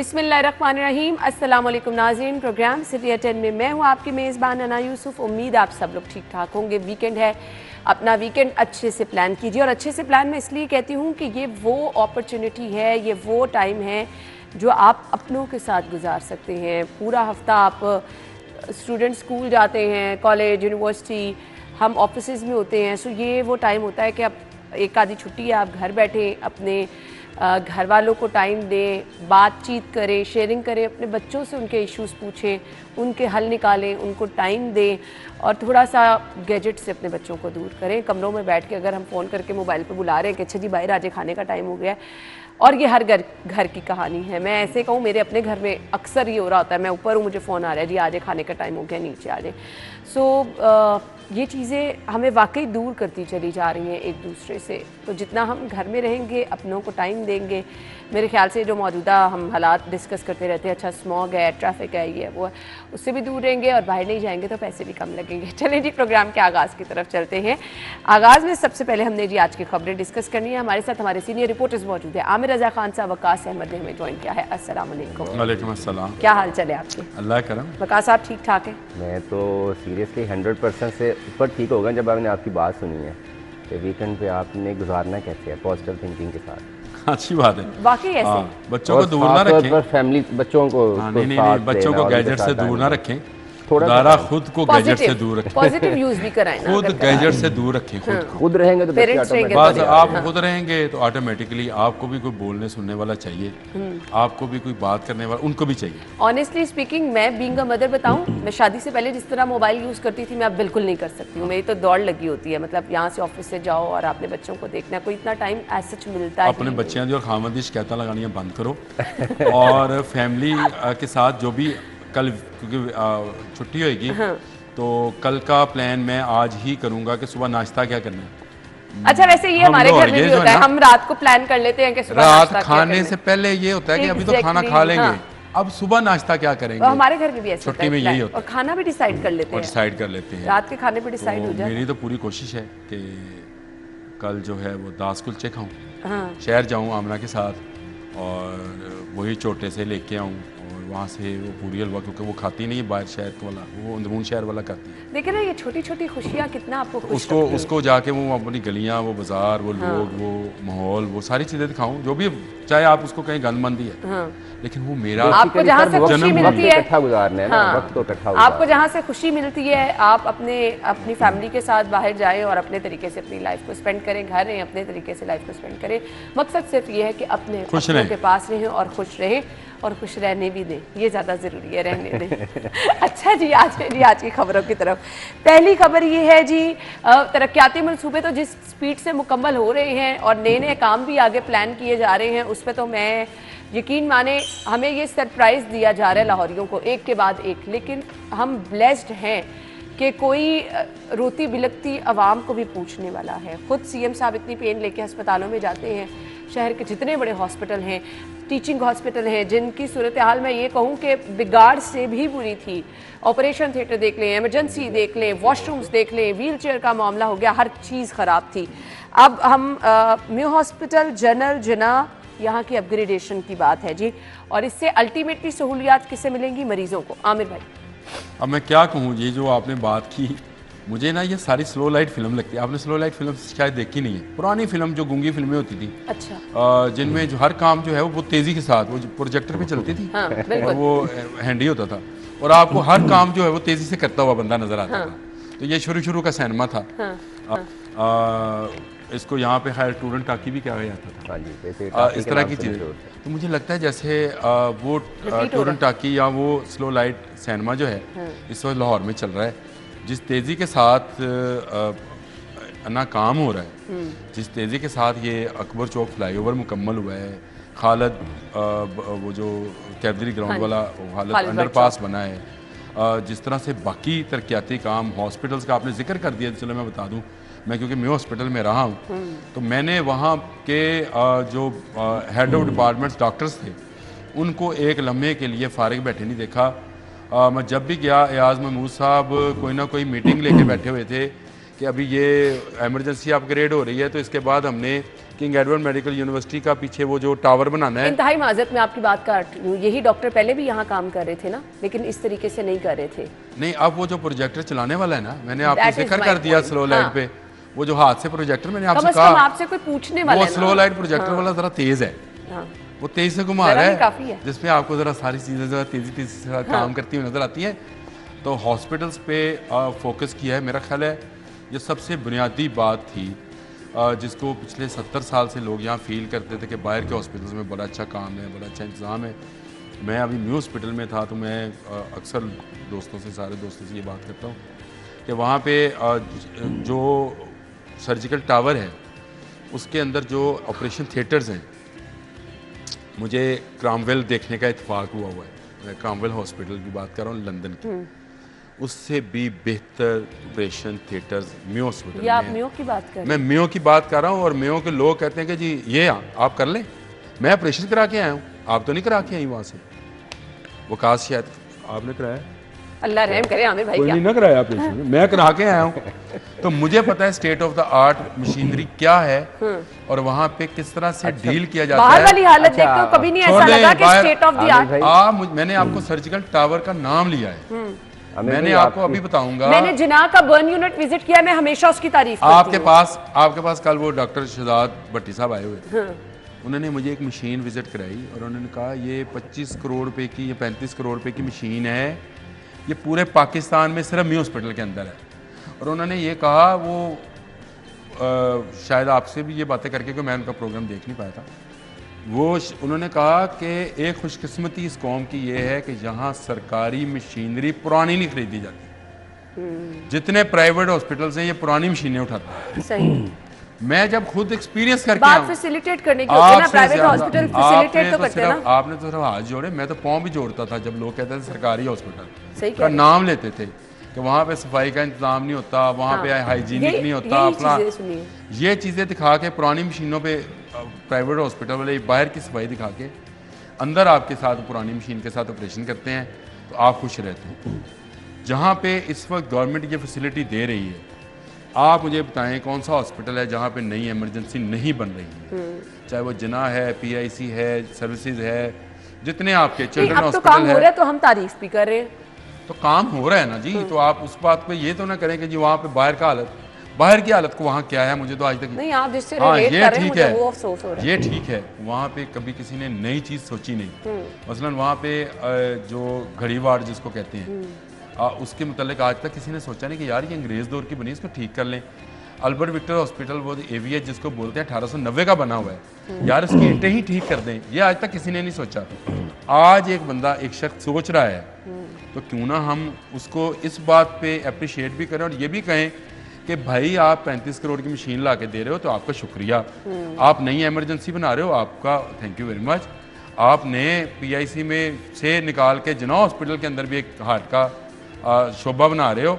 बिस्मिल्लाहिर्रहमानिर्रहीम। अस्सलाम वालेकुम नाज़रीन, प्रोग्राम सिटी एट 10 में मैं हूँ आपकी मेज़बान अना यूसुफ। उम्मीद आप सब लोग ठीक ठाक होंगे। वीकेंड है, अपना वीकेंड अच्छे से प्लान कीजिए। और अच्छे से प्लान मैं इसलिए कहती हूँ कि ये वो अपॉर्चुनिटी है, ये वो टाइम है जो आप अपनों के साथ गुजार सकते हैं। पूरा हफ्ता आप स्टूडेंट स्कूल जाते हैं, कॉलेज यूनिवर्सिटी, हम ऑफिसेज़ में होते हैं। सो ये वो टाइम होता है कि आप एक आधी छुट्टी है, आप घर बैठे अपने घर वालों को टाइम दें, बातचीत करें, शेयरिंग करें, अपने बच्चों से उनके इश्यूज़ पूछें, उनके हल निकालें, उनको टाइम दें और थोड़ा सा गैजेट से अपने बच्चों को दूर करें। कमरों में बैठ के अगर हम फ़ोन करके मोबाइल पर बुला रहे हैं कि अच्छा जी बाहर आजे, खाने का टाइम हो गया है, और ये हर घर की कहानी है। मैं ऐसे कहूँ, मेरे अपने घर में अक्सर ये हो रहा होता है, मैं ऊपर हूँ, मुझे फ़ोन आ रहा है जी आजे खाने का टाइम हो गया, नीचे आ जाए। सो ये चीज़ें हमें वाकई दूर करती चली जा रही हैं एक दूसरे से। तो जितना हम घर में रहेंगे, अपनों को टाइम देंगे, मेरे ख्याल से जो मौजूदा हम हालात डिस्कस करते रहते हैं, अच्छा स्मॉग है, ट्रैफिक है, ये है वो है, उससे भी दूर रहेंगे और बाहर नहीं जाएंगे तो पैसे भी कम लगेंगे। चलें जी, प्रोग्राम के आगाज़ की तरफ चलते हैं। आगाज़ में सबसे पहले हमने जी आज की खबरें डिस्कस करनी है। हमारे साथ हमारे सीनियर रिपोर्टर्स मौजूद है। आमिर रज़ा खान साहब, वकास अहमद ने हमें ज्वाइन किया है। अस्सलाम वालेकुम। वालेकुम अस्सलाम। क्या हाल चले आपके? अल्लाह करम। वकास साहब ठीक ठाक है? मैं तो सीरियसली 100% से ऊपर ठीक होगा जब आपने आपकी बात सुनी है कि वीकेंड पे आपने गुजारना कैसे है, पॉजिटिव थिंकिंग के साथ। अच्छी बात है। वाकई ऐसे बच्चों को दूर ना रखें, फैमिली बच्चों को नहीं, बच्चों को गैजेट से दूर ना रखें, थोड़ा खुद को गैजेट से दूर रखें, पॉजिटिव यूज भी कराएं ना। खुद गैजेट से दूर रखें। खुद रहेंगे तो पेरेंट्स रहेंगे बस आप खुद रहेंगे तो ऑटोमेटिकली आपको भी कोई बोलने सुनने वाला चाहिए, आपको भी कोई बात करने वाला उनको भी चाहिए। ऑनेस्टली स्पीकिंग, मैं बीइंग अ मदर बताऊं, मैं शादी से पहले जिस तरह मोबाइल यूज़ करती थी, मैं अब बिल्कुल नहीं कर सकती हूँ। मेरी तो दौड़ लगी होती है, मतलब यहाँ से ऑफिस से जाओ और अपने बच्चों को देखना, कोई इतना टाइम एज सच मिलता है। अपने बच्चों की और खामद की शिकायत लगानी बंद करो और फैमिली के साथ जो भी कल, क्योंकि छुट्टी होगी, तो कल का प्लान मैं आज ही करूंगा कि सुबह नाश्ता क्या करना है। अच्छा, वैसे ये हमारे घर में भी होता है, हम रात को प्लान कर लेते हैं कि सुबह रात खाने से पहले ये होता है कि अभी तो खाना खा लेंगे, अब सुबह नाश्ता क्या करेंगे। हमारे घर में भी ऐसा छुट्टी में यही होता है, और खाना भी डिसाइड कर लेते हैं, रात के खाने पे डिसाइड हो जाए। मेरी तो पूरी कोशिश है कि कल जो है वो दास कुलचे खाऊं, शहर जाऊं आमना के साथ और वही छोटे से लेके आऊं और वहाँ से वो पूरी हलवा, क्योंकि वो खाती नहीं है बाहर शहर वाला, वो अंदरून शहर वाला खाती है। देखिए ना, ये छोटी छोटी खुशियाँ कितना आपको खुश उसको जाके वो अपनी गलियाँ, वो बाजार, वो लोग, वो माहौल, वो सारी चीज़ें दिखाऊं, जो भी, चाहे आप उसको कहीं गंदमंदी है, लेकिन वो मेरा आपको जहाँ से खुशी मिलती है, गुजारना है ना, वक्त को इकट्ठा आपको जहाँ से खुशी मिलती है, आप अपनी फैमिली के साथ बाहर जाएं और अपने तरीके से अपनी लाइफ को स्पेंड करें, घर रहें, अपने तरीके से लाइफ को स्पेंड करें। मकसद सिर्फ ये है कि अपने के पास रहें और खुश रहें और खुश रहने भी दें, ये ज़्यादा ज़रूरी है, रहने दें। अच्छा जी, आज की खबरों की तरफ। पहली खबर ये है जी, तरक्याती मनसूबे तो जिस स्पीड से मुकम्मल हो रहे हैं और नए नए काम भी आगे प्लान किए जा रहे हैं, उस पर तो मैं यकीन माने, हमें ये सरप्राइज़ दिया जा रहा है लाहौरियों को एक के बाद एक। लेकिन हम ब्लेस्ड हैं कि कोई रोती बिलकती आवाम को भी पूछने वाला है। खुद सीएम साहब इतनी पेन लेके अस्पतालों में जाते हैं, शहर के जितने बड़े हॉस्पिटल हैं, टीचिंग हॉस्पिटल हैं, जिनकी सूरत हाल मैं ये कहूँ कि बिगाड़ से भी बुरी थी। ऑपरेशन थिएटर देख लें, इमरजेंसी देख लें, वॉशरूम्स देख लें, व्हीलचेयर का मामला हो गया, हर चीज़ ख़राब थी। अब हम म्यू हॉस्पिटल, जनरल, जना, यहाँ की अपग्रेडेशन की बात है जी, और इससे अल्टीमेटली सहूलियात किससे मिलेंगी? मरीजों को। आमिर भाई, अब मैं क्या कहूँ, ये जो आपने बात की, मुझे ना ये सारी स्लो लाइट फिल्म लगती है। आपने स्लो लाइट फिल्म शायद देखी नहीं है, पुरानी फिल्म जो गूंगी फिल्में होती थी, अच्छा, जिनमें जो हर काम जो है वो तेज़ी के साथ, वो प्रोजेक्टर पे चलती थी, और वो हैंडी होता था और आपको हर काम जो है वो तेज़ी से करता हुआ बंदा नजर आता था। तो ये शुरू का सिनेमा था। इसको यहाँ पे खैर स्टूडेंट टाकी भी क्या जाता था, इस तरह की चीज़ें। तो मुझे लगता है जैसे वो स्टूडेंट टाकी या वो स्लो लाइट सिनेमा जो है इस वक्त लाहौर में चल रहा है, जिस तेज़ी के साथ ना काम हो रहा है, जिस तेज़ी के साथ ये अकबर चौक फ्लाईओवर मुकम्मल हुआ है, खालद वो जो कैबदरी ग्राउंड वाला खालद अंडरपास बना है, जिस तरह से बाकी तरक्याती काम, हॉस्पिटल्स का आपने जिक्र कर दिया, चलो मैं बता दूं, मैं क्योंकि मैं हॉस्पिटल में रहा हूँ, तो मैंने वहाँ के जो हेड ऑफ डिपार्टमेंट्स डॉक्टर्स थे, उनको एक लम्हे के लिए फारिग बैठे नहीं देखा। मैं जब भी गया, एयाज महमूद साहब कोई ना कोई मीटिंग लेके बैठे हुए थे कि अभी ये इमरजेंसी अपग्रेड हो रही है, तो इसके बाद हमने किंग एडवर्ड मेडिकल यूनिवर्सिटी का पीछे वो जो टावर बनाना है। इंतहाई माजरत में आपकी बात काट लूं, यही डॉक्टर पहले भी यहाँ काम कर रहे थे ना, लेकिन इस तरीके से नहीं कर रहे थे। नहीं, अब वो जो प्रोजेक्टर चलाने वाला है ना, मैंने आपको जिक्र कर दिया स्लो लाइट पे, वो जो हाथ से प्रोजेक्टर मैंने आपसे कहा, आपसे कोई पूछने वाला वो स्लो लाइट प्रोजेक्टर वाला जरा तेज है, वो तेज से घुमा रहा है, जिसमें आपको जरा सारी चीजें जरा तेजी से काम करती हुई नजर आती है। तो हॉस्पिटल्स पे फोकस किया है। मेरा ख्याल है ये सबसे बुनियादी बात थी जिसको पिछले 70 साल से लोग यहाँ फील करते थे कि बाहर के हॉस्पिटल्स में बड़ा अच्छा काम है, बड़ा अच्छा इंतज़ाम है। मैं अभी न्यू हॉस्पिटल में था तो मैं अक्सर सारे दोस्तों से ये बात करता हूँ कि वहाँ पे जो सर्जिकल टावर है उसके अंदर जो ऑपरेशन थिएटर्स हैं, मुझे क्रॉमवेल देखने का इत्तेफाक हुआ है। मैं क्रॉमवेल हॉस्पिटल की बात कर रहा हूँ लंदन की, उससे भी बेहतर ऑपरेशन थिएटर्स म्यो हॉस्पिटल। आप म्यो की बात कर रहे हैं? मैं म्यो की बात कर रहा हूँ और म्यो के लोग कहते हैं कि जी ये आप कर लें, मैं ऑपरेशन करा के आया हूँ, आप तो नहीं करा के आई वहाँ से। वो काश शायद आपने कराया, अल्लाह रहम करे आमिर भाई, कोई नहीं ना कराया ऑपरेशन, मैं करा के आया हूँ। तो मुझे पता है state of the art machinery क्या है और वहाँ पे किस तरह से डील किया जाता है। बाहर वाली हालत देखते हो, कभी नहीं ऐसा लगा कि स्टेट ऑफ द आर्ट। मैंने आपको सर्जिकल टावर का नाम लिया है, मैंने आपको अभी बताऊंगा। मैंने जिना का बर्न यूनिट विजिट किया, मैं हमेशा उसकी तारीफ आपके पास कल वो डॉक्टर शहजाद भट्टी साहब आए हुए, उन्होंने मुझे एक मशीन विजिट कराई और उन्होंने कहा ये 25 करोड़ रुपए की, ये 35 करोड़ रुपए की मशीन है, ये पूरे पाकिस्तान में सिर्फ म्यो हॉस्पिटल के अंदर है। और उन्होंने ये कहा, वो शायद आपसे भी ये बातें करके, क्योंकि मैं उनका प्रोग्राम देख नहीं पाया था, उन्होंने कहा कि एक खुशकिस्मती इस कौम की ये है कि यहाँ सरकारी मशीनरी पुरानी नहीं खरीदी जाती, जितने प्राइवेट हॉस्पिटल्स हैं ये पुरानी मशीनें उठाते हैं। सही। मैं जब खुद एक्सपीरियंस करके बात फैसिलिटेट करने की होती है ना, प्राइवेट हॉस्पिटल फैसिलिटेट तो करते हैं ना। आपने तो सिर्फ हाथ जोड़े, मैं तो पाँव भी जोड़ता था जब लोग कहते थे सरकारी हॉस्पिटल का नाम लेते थे कि वहाँ पे सफाई का इंतजाम नहीं होता, वहाँ पे हाइजीनिक नहीं होता, अपना ये चीज़ें दिखा के पुरानी मशीनों पे प्राइवेट हॉस्पिटल वाले बाहर की सफाई दिखा के अंदर आपके साथ पुरानी मशीन के साथ ऑपरेशन करते हैं तो आप खुश रहते हैं। जहाँ पे इस वक्त गवर्नमेंट ये फैसिलिटी दे रही है, आप मुझे बताएं कौन सा हॉस्पिटल है जहाँ पे नई इमरजेंसी नहीं बन रही है, चाहे वो जिना है, PIC है, सर्विसेज है, जितने आपके चिल्ड्रन हॉस्पिटल है, तो हम तारीफ भी कर रहे हैं, तो काम हो रहा है ना जी। तो आप उस बात पे ये तो ना करें कि जी वहाँ पे बाहर की हालत को वहाँ क्या है, मुझे तो आज तक नहीं, आप जिससे रिलेट कर रहे हैं वो अफसोस हो रहा है। ये ठीक है, वहाँ पे कभी किसी ने नई चीज़ सोची नहीं। मसलन वहाँ पे जो घड़ी वार्ड जिसको कहते हैं, उसके मुतालिक आज तक किसी ने सोचा नहीं कि यार ये अंग्रेज़ दौर की बनी, इसको ठीक कर लें। अल्बर्ट विक्टर हॉस्पिटल वो AVH जिसको बोलते हैं 1890 का बना हुआ है, यार उसकी ईंटें ही ठीक कर दें, ये आज तक किसी ने नहीं सोचा। आज एक बंदा, एक शख्स सोच रहा है, तो क्यों ना हम उसको इस बात पे अप्रिशिएट भी करें और ये भी कहें कि भाई आप 35 करोड़ की मशीन ला के दे रहे हो तो आपका शुक्रिया, आप नई इमरजेंसी बना रहे हो, आपका थैंक यू वेरी मच। आपने PIC में से निकाल के जिना हॉस्पिटल के अंदर भी एक हार्ट का शोबा बना रहे हो,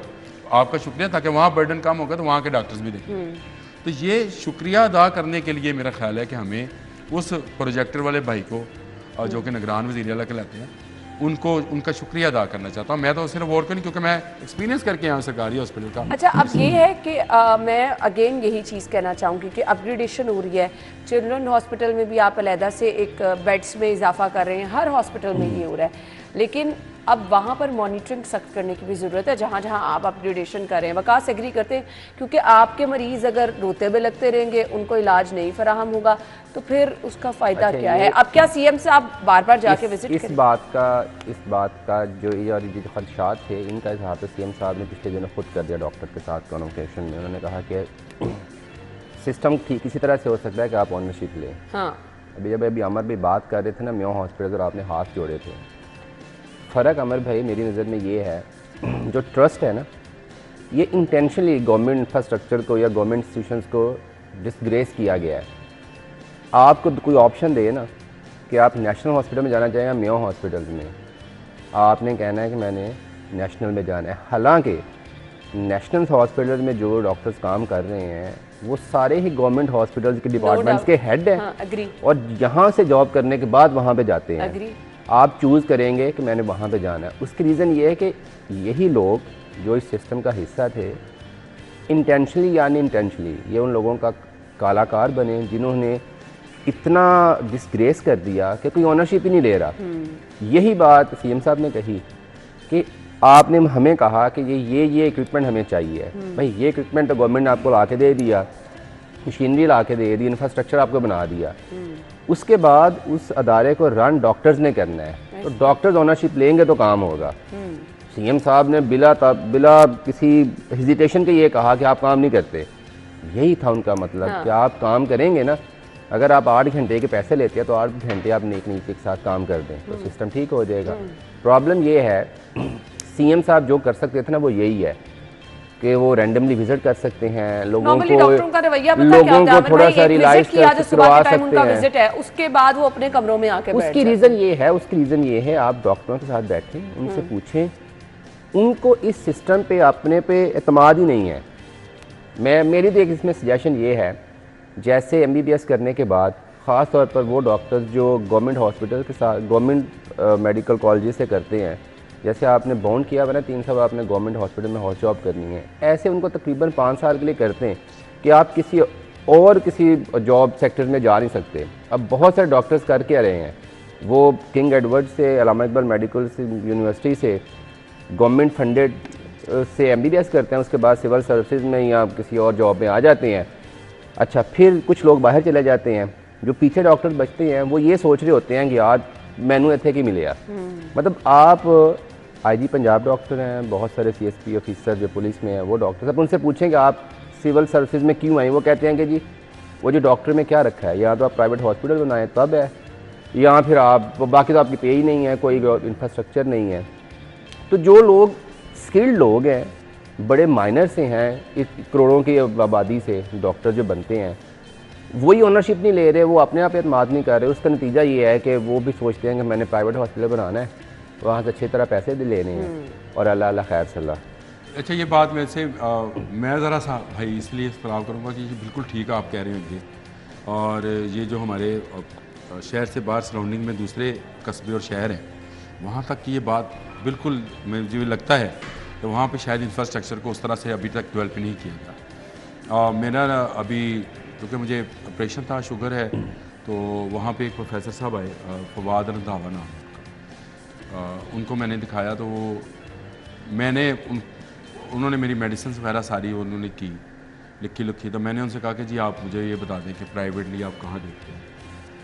आपका शुक्रिया, ताकि वहाँ बर्डन कम होगा तो वहाँ के डॉक्टर्स भी देखें। तो ये शुक्रिया अदा करने के लिए मेरा ख्याल है कि हमें उस प्रोजेक्टर वाले भाई को, जो कि निगरान वज़ीर आला कहलाते हैं, उनका शुक्रिया अदा करना चाहता हूँ। मैं तो सिर्फ और क्यों नहीं, क्योंकि मैं एक्सपीरियंस करके आया हूँ सरकारी हॉस्पिटल का। अच्छा, अब ये है कि मैं अगेन यही चीज़ कहना चाहूँगी कि अपग्रेडेशन हो रही है। चिल्ड्रन हॉस्पिटल में भी आप अलहदा से एक बेड्स में इजाफा कर रहे हैं, हर हॉस्पिटल में ये हो रहा है, लेकिन अब वहाँ पर मॉनिटरिंग सख्त करने की भी ज़रूरत है। जहाँ जहाँ आप अपग्रेडेशन कर रहे हैं, वकास एग्री करते हैं, क्योंकि आपके मरीज़ अगर रोते हुए लगते रहेंगे, उनको इलाज नहीं फराहम होगा, तो फिर उसका फ़ायदा क्या है? अब क्या CM से आप बार बार जाके विजिट करें? इस बात का जो खदशात थे, इनका इजहार तो CM साहब ने पिछले दिनों खुद कर दिया डॉक्टर के साथ कन्वर्सेशन में। उन्होंने कहा कि सिस्टम ठीक इसी तरह से हो सकता है कि आप ओनरशिप लें। हाँ, अभी अमर भी बात कर रहे थे ना म्यो हॉस्पिटल, और आपने हाथ जोड़े थे। फ़र्क अमर भाई मेरी नज़र में ये है, जो ट्रस्ट है ना, ये इंटेंशनली गवर्नमेंट इंफ्रास्ट्रक्चर को या गवर्नमेंट इंस्टीट्यूशंस को डिसग्रेस किया गया है। आपको कोई ऑप्शन दे ना कि आप नेशनल हॉस्पिटल में जाना चाहें या म्यो हॉस्पिटल में, आपने कहना है कि मैंने नेशनल में जाना है। हालांकि नेशनल हॉस्पिटल में जो डॉक्टर्स काम कर रहे हैं वो सारे ही गवर्नमेंट हॉस्पिटल्स के डिपार्टमेंट्स के हेड हैं। हाँ, और यहाँ से जॉब करने के बाद वहाँ पे जाते हैं। आप चूज़ करेंगे कि मैंने वहाँ पे जाना है। उसकी रीज़न ये है कि यही लोग जो इस सिस्टम का हिस्सा थे, इंटेंशनली या अनइंटेंशनली, ये उन लोगों का कलाकार बने जिन्होंने इतना डिस्ग्रेस कर दिया कि कोई ऑनरशिप ही नहीं ले रहा। यही बात सीएम साहब ने कही कि आपने हमें कहा कि ये इक्विपमेंट हमें चाहिए। भाई ये इक्विपमेंट तो गवर्नमेंट ने आपको ला के दे दिया, मशीनरी ला के दे दी, इंफ्रास्ट्रक्चर आपको बना दिया। उसके बाद उस अदारे को रन डॉक्टर्स ने करना है, तो डॉक्टर्स ऑनरशिप लेंगे तो काम होगा। सीएम साहब ने बिला किसी हेजिटेशन के ये कहा कि आप काम नहीं करते। यही था उनका मतलब कि आप काम करेंगे ना, अगर आप 8 घंटे के पैसे लेते हैं तो 8 घंटे आप नेक नीति के साथ काम कर दें तो सिस्टम ठीक हो जाएगा। प्रॉब्लम ये है सीएम साहब जो कर सकते थे ना वो यही है कि वो रैंडमली विजिट कर सकते हैं, लोगों को थोड़ा सा रियलाइज करवा सकते हैं। विजिट है उसके बाद वो अपने कमरों में आके उसकी रीज़न ये है आप डॉक्टरों के साथ बैठें, उनसे पूछें, उनको इस सिस्टम पे अपने पे एतमाद ही नहीं है। मेरी तो एक इसमें सजेशन ये है, जैसे एमबीबीएस करने के बाद ख़ास तौर पर वो डॉक्टर्स जो गवर्नमेंट हॉस्पिटल के साथ गवर्नमेंट मेडिकल कॉलेज से करते हैं, जैसे आपने बॉन्ड किया हुआ ना 3 साल आपने गवर्नमेंट हॉस्पिटल में हाउस जॉब करनी है, ऐसे उनको तकरीबन 5 साल के लिए करते हैं कि आप किसी जॉब सेक्टर में जा नहीं सकते। अब बहुत सारे डॉक्टर्स कर क्या रहे हैं, वो किंग एडवर्ड से, अल्लामा इकबाल मेडिकल यूनिवर्सिटी से गवर्नमेंट फंडेड से एमबीबीएस करते हैं, उसके बाद सिविल सर्विसेज में या किसी और जॉब में आ जाते हैं। अच्छा, फिर कुछ लोग बाहर चले जाते हैं, जो पीछे डॉक्टर बचते हैं वो ये सोच रहे होते हैं कि यार मैनू इतने की मिले यार। मतलब आप आईजी पंजाब डॉक्टर हैं, बहुत सारे सीएसपी ऑफिसर जो पुलिस में हैं वो डॉक्टर, अब उनसे पूछें कि आप सिविल सर्विसेज में क्यों आए, वो कहते हैं कि जी वो जो डॉक्टर में क्या रखा है, या तो आप प्राइवेट हॉस्पिटल बनाएं तब है, या फिर आप बाकी तो आपकी पे ही नहीं है, कोई इंफ्रास्ट्रक्चर नहीं है। तो जो लोग स्किल्ड लोग हैं, बड़े माइनर से हैं, इस करोड़ों की आबादी से डॉक्टर जो बनते हैं वही ओनरशिप नहीं ले रहे, वो अपने आप एतमाद नहीं कर रहे। उसका नतीजा ये है कि वो भी सोचते हैं कि मैंने प्राइवेट हॉस्पिटल बनाना है, वहाँ से अच्छी तरह पैसे भी लेने हैं और अल्लाह अल्लाह खैर सल्लाह। अच्छा, ये बात में से मैं ज़रा सा भाई इसलिए इख्तलाफ करूँगा कि ये बिल्कुल ठीक है आप कह रहे होंगे, और ये जो हमारे शहर से बाहर सराउंडिंग में दूसरे कस्बे और शहर हैं वहाँ तक की ये बात बिल्कुल मुझे लगता है तो वहाँ पे शायद इंफ्रास्ट्रक्चर को उस तरह से अभी तक डेवलप नहीं किया था। मेरा अभी क्योंकि मुझे ऑपरेशन था, शुगर है, तो वहाँ पे एक प्रोफेसर साहब आए, फवाद रंधावा नाम है उनको मैंने दिखाया, तो वो उन्होंने मेरी मेडिसिन वगैरह सारी उन्होंने की लिखी, तो मैंने उनसे कहा कि जी आप मुझे ये बता दें कि प्राइवेटली आप कहाँ देखते हैं।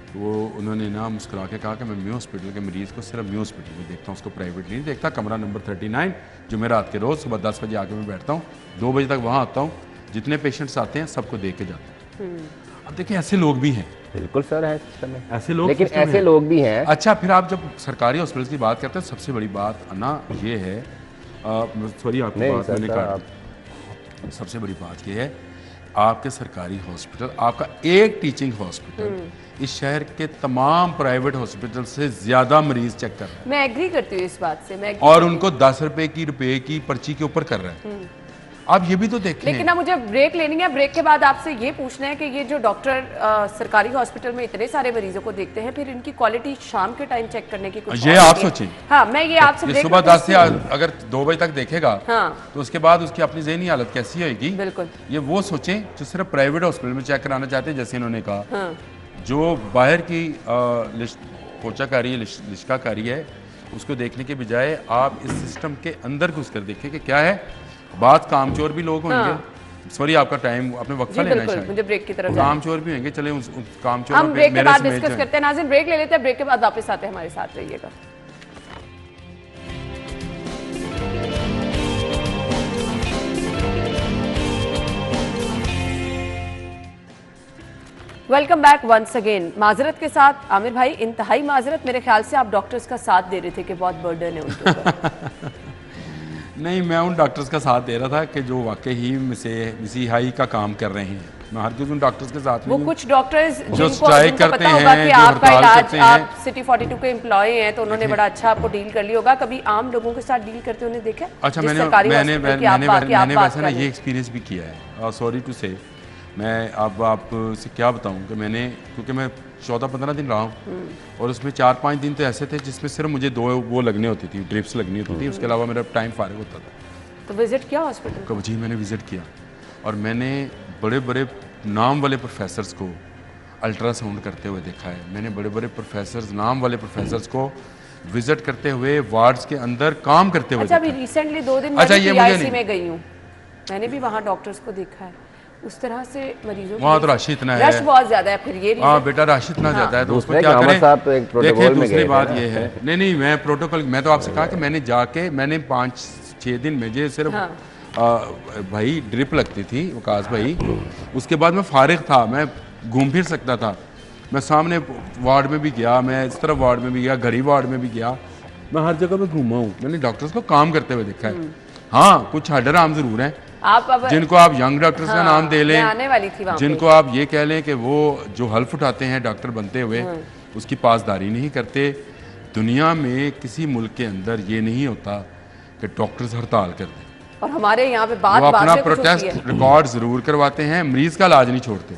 तो वो उन्होंने ना मुस्कुरा के कहा कि मैं म्यू हॉस्पिटल के मरीज़ को सिर्फ म्यू हॉस्पिटल में देखता हूँ, उसको प्राइवेटली नहीं देखता। कमरा नंबर 39 जुमेरात के रोज़ सुबह 10 बजे आके मैं बैठता हूँ, 2 बजे तक वहाँ आता हूँ, जितने पेशेंट्स आते हैं सबको देख के जाता हूँ। अब देखिए ऐसे लोग भी हैं, बिल्कुल सर है सिस्टम में ऐसे लोग, लेकिन ऐसे लोग भी हैं। अच्छा, फिर आप जब सरकारी हॉस्पिटल की बात करते हैं सबसे बड़ी बात ना ये है, सॉरी आपकी बात मैंने कहा, सबसे बड़ी बात ये है आपके सरकारी हॉस्पिटल, आपका एक टीचिंग हॉस्पिटल इस शहर के तमाम प्राइवेट हॉस्पिटल से ज्यादा मरीज चेक कर रहे हैं। मैं एग्री करती हूँ इस बात से, और उनको 10 रुपए की पर्ची के ऊपर कर रहे हैं। आप ये भी तो देखें। लेकिन ना मुझे ब्रेक लेनी है, ब्रेक के बाद आपसे ये पूछना है कि ये जो डॉक्टर सरकारी हॉस्पिटल में इतने सारे मरीजों को देखते हैं, फिर इनकी क्वालिटी शाम के टाइम चेक करने की कुछ ये आप सोचें। हाँ, मैं ये आपसे सुबह 10 से अगर 2 बजे तक देखेगा, हाँ, तो उसके बाद उसकी अपनी ज़हनी हालत कैसी होगी। बिल्कुल, ये वो सोचें जो सिर्फ प्राइवेट हॉस्पिटल में चेक कराना चाहते हैं, जैसे इन्होंने कहा, जो बाहर की पोचाकारी लिश्काकारी है उसको देखने के बजाय आप इस सिस्टम के अंदर घुस कर देखें कि क्या है। बात कामचोर भी लोग होंगे, सॉरी आपका टाइम आपने वक्फा लेना है शायद, मुझे ब्रेक की तरफ कामचोर भी होंगे, चले उस कामचोर हम ब्रेक के बाद डिस्कस करते हैं। नाज़रीन ब्रेक ले लेते हैं, ब्रेक के बाद वापस आते हैं, हमारे साथ रहिएगा। Welcome back once again. माजरत के साथ आमिर भाई, इंतहाई माजरत, मेरे ख्याल से आप डॉक्टर्स का साथ दे रहे थे कि बहुत बर्डन है उनके ऊपर। नहीं, मैं उन डॉक्टर्स का साथ दे रहा था कि जो वाकई ही मिसिहाई का काम कर रहे हैं। मैं हर किसी उन डॉक्टर्स के साथ वो कुछ डॉक्टर्स जो स्ट्राइक करते हैं, कि आपका इलाज, आप सिटी 42 के एम्प्लॉय हैं तो उन्होंने बड़ा अच्छा आपको डील कर लिया होगा। कभी आम लोगों के साथ डील करते उन्हें देखा? अच्छा, मैंने वैसे ना ये एक्सपीरियंस भी किया है। सॉरी टू से मैं अब आपसे क्या बताऊं कि मैंने, क्योंकि मैं 14-15 दिन रहा हूँ और उसमें 4-5 दिन तो ऐसे थे जिसमें सिर्फ मुझे 2 वो लगने होती थी, ड्रिप्स लगनी होती थी, उसके अलावा मेरा टाइम फारिग होता था। तो विजिट किया हॉस्पिटल? जी मैंने विजिट किया और मैंने बड़े बड़े नाम वाले प्रोफेसर्स को अल्ट्रासाउंड करते हुए देखा है, मैंने बड़े बड़े प्रोफेसर्स, नाम वाले प्रोफेसर्स को विजिट करते हुए वार्ड्स के अंदर काम करते हुए। अच्छा, अभी रिसेंटली 2 दिन अच्छा, ये मुझे में गई हूँ, मैंने भी वहाँ डॉक्टर्स को देखा है, उस तरह से मरीजों वहाँ तो रश इतना है, रश बहुत ज्यादा है। फिर ये हाँ बेटा रश इतना ज्यादा है, तो उसमें क्या करें। देखिए दूसरी बात ये है, नहीं मैं प्रोटोकॉल, मैं तो आपसे कहा कि मैंने जाके मैंने 5-6 दिन में जो सिर्फ भाई ड्रिप लगती थी वकास भाई, उसके बाद मैं फारिग था, मैं घूम फिर सकता था, मैं सामने वार्ड में भी गया, मैं इस तरफ वार्ड में भी गया, गरीब वार्ड में भी गया, मैं हर जगह पे घूमा हूँ, मैंने डॉक्टर्स को काम करते हुए देखा है। हाँ कुछ हड्डर आम जरूर हैं जिनको आप यंग डॉक्टर्स का नाम दे लें, आने वाली थी जिनको आप ये कह लें कि वो जो हल्फ उठाते हैं डॉक्टर बनते हुए उसकी पासदारी नहीं करते। दुनिया में किसी मुल्क के अंदर ये नहीं होता कि डॉक्टर्स हड़ताल कर दें, और हमारे यहाँ पे बात वो अपना प्रोटेस्ट रिकॉर्ड जरूर करवाते हैं, मरीज का इलाज नहीं छोड़ते।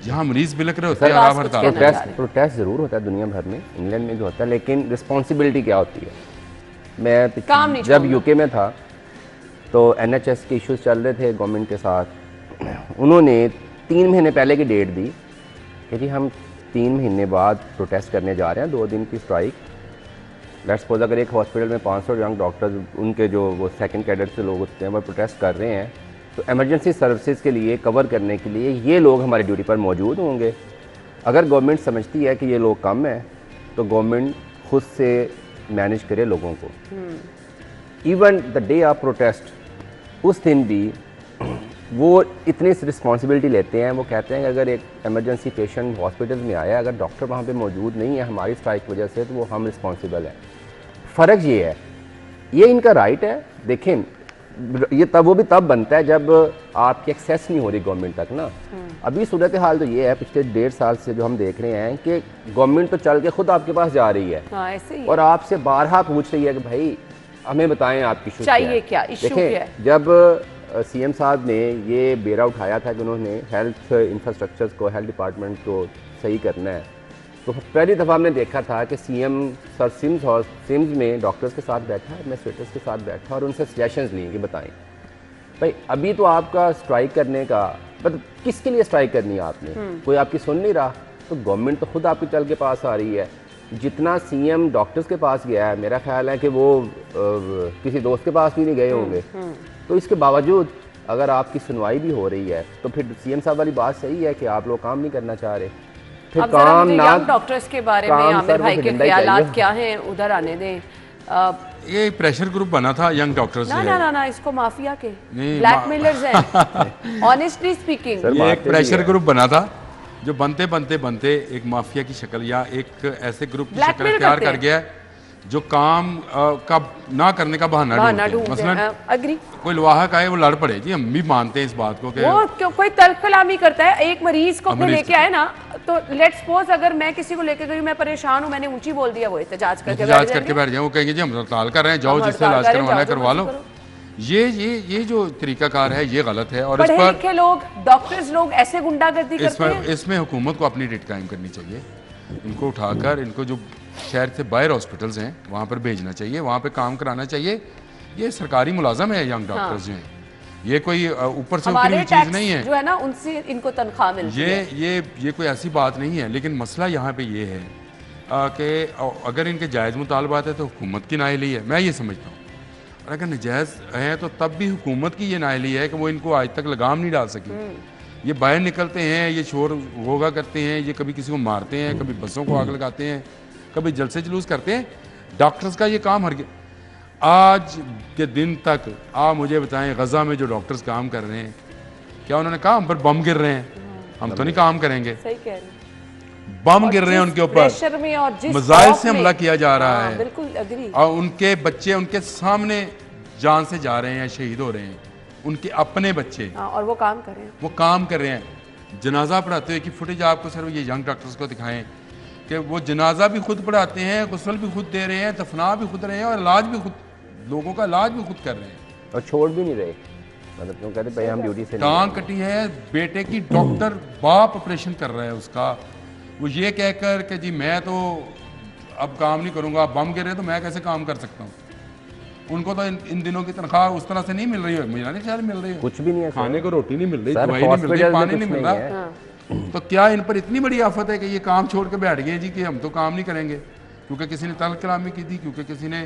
यहाँ मरीज बिलक रहे होते हैं, आप हड़ताल। प्रोटेस्ट जरूर होता है दुनिया भर में, इंग्लैंड में भी होता है, लेकिन रिस्पॉन्सिबिलिटी क्या होती है। मैं जब यूके में था तो NHS के इश्यूज चल रहे थे गवर्नमेंट के साथ, उन्होंने 3 महीने पहले की डेट दी कि जी हम 3 महीने बाद प्रोटेस्ट करने जा रहे हैं, 2 दिन की स्ट्राइक। लेट्स सपोज अगर एक हॉस्पिटल में 500 यंग डॉक्टर्स, उनके जो वो सेकंड कैडर से लोग होते हैं, वो प्रोटेस्ट कर रहे हैं, तो एमरजेंसी सर्विसेज के लिए कवर करने के लिए ये लोग हमारी ड्यूटी पर मौजूद होंगे। अगर गवर्नमेंट समझती है कि ये लोग कम हैं तो गवर्नमेंट खुद से मैनेज करे लोगों को। Even the day of protest, उस दिन भी वो इतनी रिस्पॉन्सिबिलिटी लेते हैं, वो कहते हैं कि अगर एक एमरजेंसी पेशेंट हॉस्पिटल में आया, अगर डॉक्टर वहाँ पे मौजूद नहीं है हमारी स्ट्राइक की वजह से, तो वो हम रिस्पॉन्सिबल है। फ़र्क ये है, ये इनका राइट है। देखें ये तब वो भी तब बनता है जब आपकी एक्सेस नहीं हो रही गवर्नमेंट तक ना। अभी सूरत हाल तो ये है पिछले 1.5 साल से जो हम देख रहे हैं कि गवर्नमेंट तो चल के खुद आपके पास जा रही है, ऐसे ही और आपसे बारहा पूछ रही है कि भाई हमें बताएं आपकी इशू चाहिए क्या, इशू क्या है। जब CM साहब ने ये बेरा उठाया था कि उन्होंने हेल्थ इंफ्रास्ट्रक्चर्स को, हेल्थ डिपार्टमेंट को सही करना है, तो पहली दफ़ा हमने देखा था कि CM सर सिम्स में डॉक्टर्स के साथ बैठा, एडमिनिस्ट्रेटर्स के साथ बैठा और उनसे सजेशंस लिए कि बताएं भाई अभी तो आपका स्ट्राइक करने का, मतलब किसके लिए स्ट्राइक करनी है आपने, कोई आपकी सुन नहीं रहा, तो गवर्नमेंट तो खुद आपके चल के पास आ रही है। जितना CM डॉक्टर्स के पास गया है, मेरा ख्याल है कि वो किसी दोस्त के पास भी नहीं गए होंगे। तो इसके बावजूद अगर आपकी सुनवाई भी हो रही है तो फिर CM साहब वाली बात सही है कि आप लोग काम नहीं करना चाह रहे। फिर काम ना, डॉक्टर्स के बारे में आमिर भाई के ख्यालात क्या हैं, उधर आने दें। ये प्रेशर ग्रुप बना था यंग डॉक्टर्स ना, इसको माफिया के ब्लैकमेलर्स हैं ऑनेस्टली स्पीकिंग। ये एक प्रेशर ग्रुप बना था जो बनते एक माफिया की शक्ल या एक ऐसे ग्रुप की शक्ल तैयार कर गया जो काम का ना करने का बहाना ढूंढते। मसलन अग्री, कोई लवाहक आए वो लड़ पड़े, जी हम भी मानते हैं इस बात को कि वो कोई तल्ख कलामी करता है। एक मरीज को अपने लेके आए ना, तो लेट्स सपोज अगर मैं किसी को लेके गई, मैं परेशान हूँ, मैंने ऊंची बोल दिया, वो एहतजाज करके बैठ जाए, वो कहेंगे जी हम हड़ताल कर रहे हैं, जाओ जिससे इलाज करवाना है करवा लो। ये जो तरीकाकार है ये गलत है। और पढ़े लिखे लोग, डॉक्टर्स लोग ऐसे गुंडागर्दी करते हैं। इसमें हुकूमत को अपनी रेट कायम करनी चाहिए, इनको उठाकर इनको जो शहर से बाहर हॉस्पिटल्स हैं वहाँ पर भेजना चाहिए, वहाँ पे काम कराना चाहिए। ये सरकारी मुलाजम है यंग डॉक्टर्स जो हैं, ये कोई ऊपर से उतरी हुई चीज़ नहीं है जो है ना, उनसे इनको तनख्वाह मिलती है। ये कोई ऐसी बात नहीं है। लेकिन मसला यहाँ पे ये है कि अगर इनके जायज़ मुतालबात है तो हुकूमत की नाअहली है, मैं ये समझता हूँ। और अगर नजायज़ है तो तब भी हुकूमत की ये नाअहली है कि वो इनको आज तक लगाम नहीं डाल सकी। ये बाहर निकलते हैं, ये शोर होगा करते हैं, ये कभी किसी को मारते हैं, कभी बसों को आग लगाते हैं, कभी जलसे जुलूस करते हैं। डॉक्टर्स का ये काम आज के दिन तक आप मुझे बताएं, गज़ा में जो डॉक्टर्स काम कर रहे हैं, क्या उन्होंने कहा हम पर बम गिर रहे हैं? हम तो नहीं काम करेंगे। सही कह रहे हैं। बम गिर रहे हैं उनके ऊपर, मिसाइल से हमला किया जा रहा है। बिल्कुल अग्री। और उनके बच्चे उनके सामने जान से जा रहे हैं, शहीद हो रहे हैं, उनके अपने बच्चे, और वो काम कर रहे हैं। वो काम कर रहे हैं। जनाजा पढ़ाते हुए की फुटेज आपको सिर्फ ये यंग डॉक्टर्स को दिखाएं कि वो जनाजा भी खुद पढ़ाते हैं, गुस्ल भी खुद दे रहे हैं, दफना भी खुद रहे हैं, और इलाज भी खुद, लोगों का इलाज भी खुद कर रहे हैं और छोड़ भी नहीं रहे। मतलब क्यों कहते भाई हम ड्यूटी से टांग कटी है, बेटे की डॉक्टर बाप ऑपरेशन कर रहा है उसका, वो ये कहकर कि जी मैं तो अब काम नहीं करूंगा, बम गिर रहे तो मैं कैसे काम कर सकता हूँ। उनको तो इन दिनों की तनख्वाह उस तरह से नहीं मिल रही है, मुझे नहीं ख्याल मिल रही है, कुछ भी नहीं है, खाने को रोटी नहीं मिल रही, दवाई नहीं मिल रही, पानी नहीं मिल रहा। तो क्या इन पर इतनी बड़ी आफत है कि ये काम छोड़ के बैठ गए जी कि हम तो काम नहीं करेंगे, क्योंकि किसी ने तलब कलामी की थी, क्योंकि किसी ने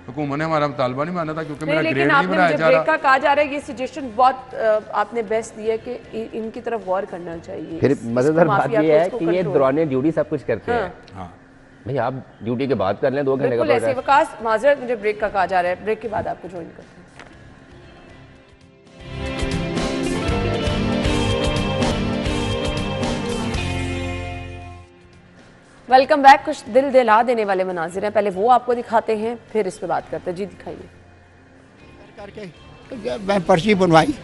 हुकूमत ने हमारा मुतालबा नहीं माना था, क्योंकि मेरा ग्रेड नहीं बनाया जा रहा। कहा जा रहा है ये सजेशन बहुत आपने बेस्ट दिया कि इनकी तरफ गौर करना चाहिए। फिर मजेदार बात ये है कि ये दौरान ड्यूटी सब कुछ करते हैं। हाँ भाई आप ड्यूटी के बाद कर लें 2 घंटे का ऐसे वकास माजरत मुझे ब्रेक का कहा जा रहा है, ब्रेक के बाद आपको ज्वाइन करते हैं। Welcome back. कुछ दिल दिला देने वाले मनाजिर हैं, पहले वो आपको दिखाते हैं फिर इस पे बात करते हैं। जी दिखाइए। करके मैं पर्ची बनवाई,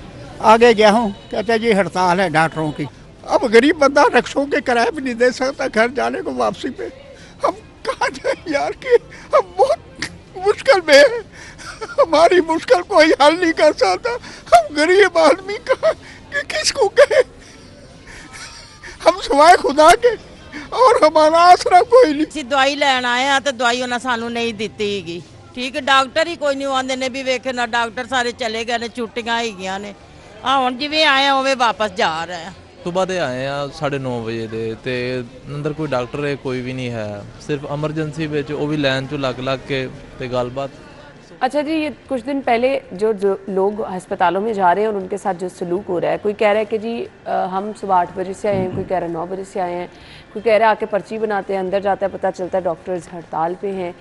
आगे गया हूँ, कहते जी हड़ताल है डॉक्टरों की। अब गरीब बंदा रिक्शों के किराए भी नहीं दे सकता घर जाने को, वापसी पे हम कहाँ जाए यार कि हम बहुत मुश्किल में है, हमारी मुश्किल कोई हल नहीं कर सकता। हम गरीब आदमी कहाँ कि किसको कहे, हम सिवाय खुदा के और हमारा आसरा कोई नहीं। ਅਸੀਂ ਦਵਾਈ ਲੈਣ ਆਏ ਆ ਤੇ ਦਵਾਈ ਉਹਨਾਂ ਸਾਨੂੰ ਨਹੀਂ ਦਿੱਤੀ ਹੈਗੀ। ਠੀਕ ਹੈ, ਡਾਕਟਰ ਹੀ ਕੋਈ ਨਹੀਂ ਆਉਂਦੇ ਨੇ ਵੀ ਵੇਖੇ ਨਾ, ਡਾਕਟਰ ਸਾਰੇ ਚਲੇ ਗਏ ਨੇ, ਛੁੱਟੀਆਂ ਹੈਗੀਆਂ ਨੇ। ਆ ਹੁਣ ਜਿਵੇਂ ਆਏ ਆ ਉਵੇਂ ਵਾਪਸ ਜਾ ਰਹੇ ਆ। ਸੁਬਾਹ ਦੇ ਆਏ ਆ 9:30 ਵਜੇ ਦੇ ਤੇ ਅੰਦਰ ਕੋਈ ਡਾਕਟਰ ਹੈ ਕੋਈ ਵੀ नहीं है, सिर्फ एमरजेंसी ਵਿੱਚ ਉਹ ਵੀ ਲਾਈਨ 'ਚ ਲੱਗ ਕੇ ਤੇ ਗੱਲਬਾत। अच्छा जी, ये कुछ दिन पहले जो लोग अस्पतालों में जा रहे हैं और उनके साथ जो सलूक हो रहा है, कोई कह रहा है कि जी हम सुबह 8 बजे से आए हैं, कोई कह रहा है 9 बजे से आए हैं, कोई कह रहा है आके पर्ची बनाते हैं, अंदर जाता है पता चलता है डॉक्टर्स हड़ताल पे हैं।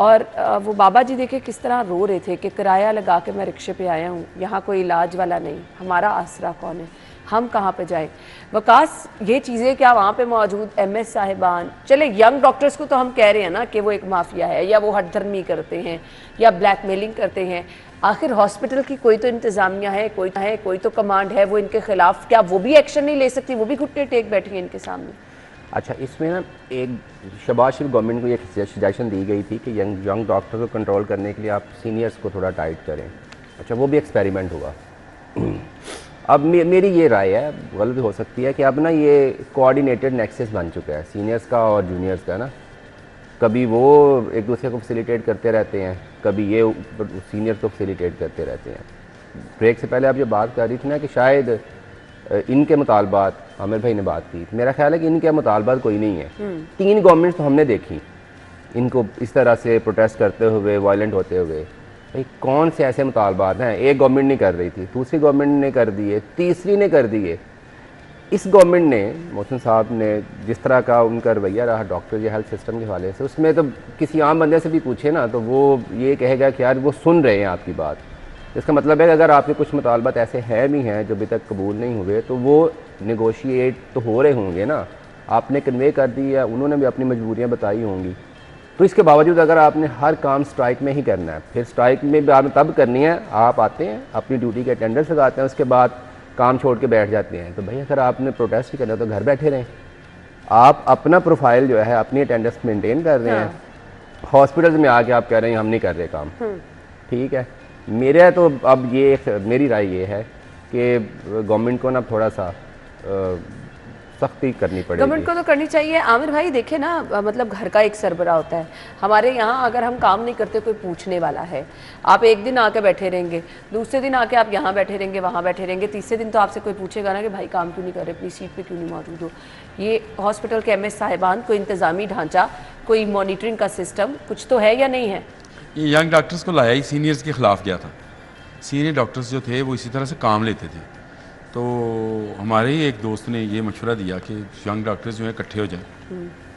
और वो बाबा जी देखे किस तरह रो रहे थे कि किराया लगा के मैं रिक्शे पे आया हूँ, यहाँ कोई इलाज वाला नहीं, हमारा आसरा कौन है, हम कहाँ पे जाएं। वकास, ये चीज़ें क्या वहाँ पे मौजूद MS साहिबान, चले यंग डॉक्टर्स को तो हम कह रहे हैं ना कि वो एक माफिया है या वो हठधर्मी करते हैं या ब्लैकमेलिंग करते हैं, आखिर हॉस्पिटल की कोई तो इंतज़ामिया है, कोई तो कमांड है, वो इनके खिलाफ क्या वो भी एक्शन नहीं ले सकती, वो भी घुटने टेक बैठी है इनके सामने। अच्छा, इसमें ना एक शहबाज शरीफ गवर्नमेंट को एक सजेशन दी गई थी कि यंग डॉक्टर को कंट्रोल करने के लिए आप सीनियर्स को थोड़ा टाइट करें। अच्छा, वो भी एक्सपेरिमेंट हुआ। अब मेरी ये राय है, गलत हो सकती है, कि अब ना ये कोऑर्डिनेटेड नेक्सस बन चुका है सीनियर्स का और जूनियर्स का ना। कभी वो एक दूसरे को फैसिलिटेट करते रहते हैं, कभी ये सीनियर्स को फैसिलिटेट करते रहते हैं। ब्रेक से पहले आप जो बात कर रही थी ना कि शायद इनके मुतालबात, आमिर भाई ने बात की, मेरा ख्याल है कि इनके मुतालबात कोई नहीं है। 3 गवर्नमेंट्स तो हमने देखी इनको इस तरह से प्रोटेस्ट करते हुए, वायलेंट होते हुए। भाई कौन से ऐसे मुतालबात हैं, एक गवर्नमेंट नहीं कर रही थी, दूसरी गवर्नमेंट ने कर दिए, तीसरी ने कर दिए। इस गवर्नमेंट ने, मोहसिन साहब ने जिस तरह का उनका रवैया रहा डॉक्टर या हेल्थ सिस्टम के हवाले से, उसमें तो किसी आम बंदे से भी पूछे ना तो वो ये कहेगा कि यार वो सुन रहे हैं आपकी बात। इसका मतलब है कि अगर आपके कुछ मुतालबात ऐसे हैं भी हैं जो अभी तक कबूल नहीं हुए तो वो निगोशिएट तो हो रहे होंगे ना, आपने कन्वे कर दिया, उन्होंने भी अपनी मजबूरियाँ बताई होंगी। तो इसके बावजूद अगर आपने हर काम स्ट्राइक में ही करना है, फिर स्ट्राइक में भी आपने तब करनी है, आप आते हैं अपनी ड्यूटी के अटेंडेंस लगाते हैं, उसके बाद काम छोड़ के बैठ जाते हैं। तो भाई अगर आपने प्रोटेस्ट ही करना है तो घर बैठे रहें। आप अपना प्रोफाइल जो है, अपनी अटेंडेंस मेंटेन कर रहे हैं, हॉस्पिटल में आके आप कह रहे हैं हम नहीं कर रहे काम, ठीक है। मेरा तो अब ये मेरी राय ये है कि गवर्नमेंट को ना थोड़ा सा सख्ती करनी पड़ेगी। गवर्नमेंट को तो करनी चाहिए। आमिर भाई देखे ना, मतलब घर का एक सरबरा होता है। हमारे यहाँ अगर हम काम नहीं करते कोई पूछने वाला है, आप एक दिन आके बैठे रहेंगे, दूसरे दिन आके आप यहाँ बैठे रहेंगे, वहाँ बैठे रहेंगे, तीसरे दिन तो आपसे कोई पूछेगा ना कि भाई काम क्यों नहीं कर रहे, अपनी सीट पे क्यों नहीं मौजूद हो। ये हॉस्पिटल के MS साहिबान कोई इंतज़ामी ढांचा, कोई मॉनिटरिंग का सिस्टम कुछ तो है या नहीं है। ये यंग डॉक्टर्स को लाया ही सीनियर्स के ख़िलाफ़ गया था। सीनियर डॉक्टर्स जो थे वो इसी तरह से काम लेते थे। तो हमारे ही एक दोस्त ने ये मशवरा दिया कि यंग डॉक्टर्स जो है इकट्ठे हो जाएं,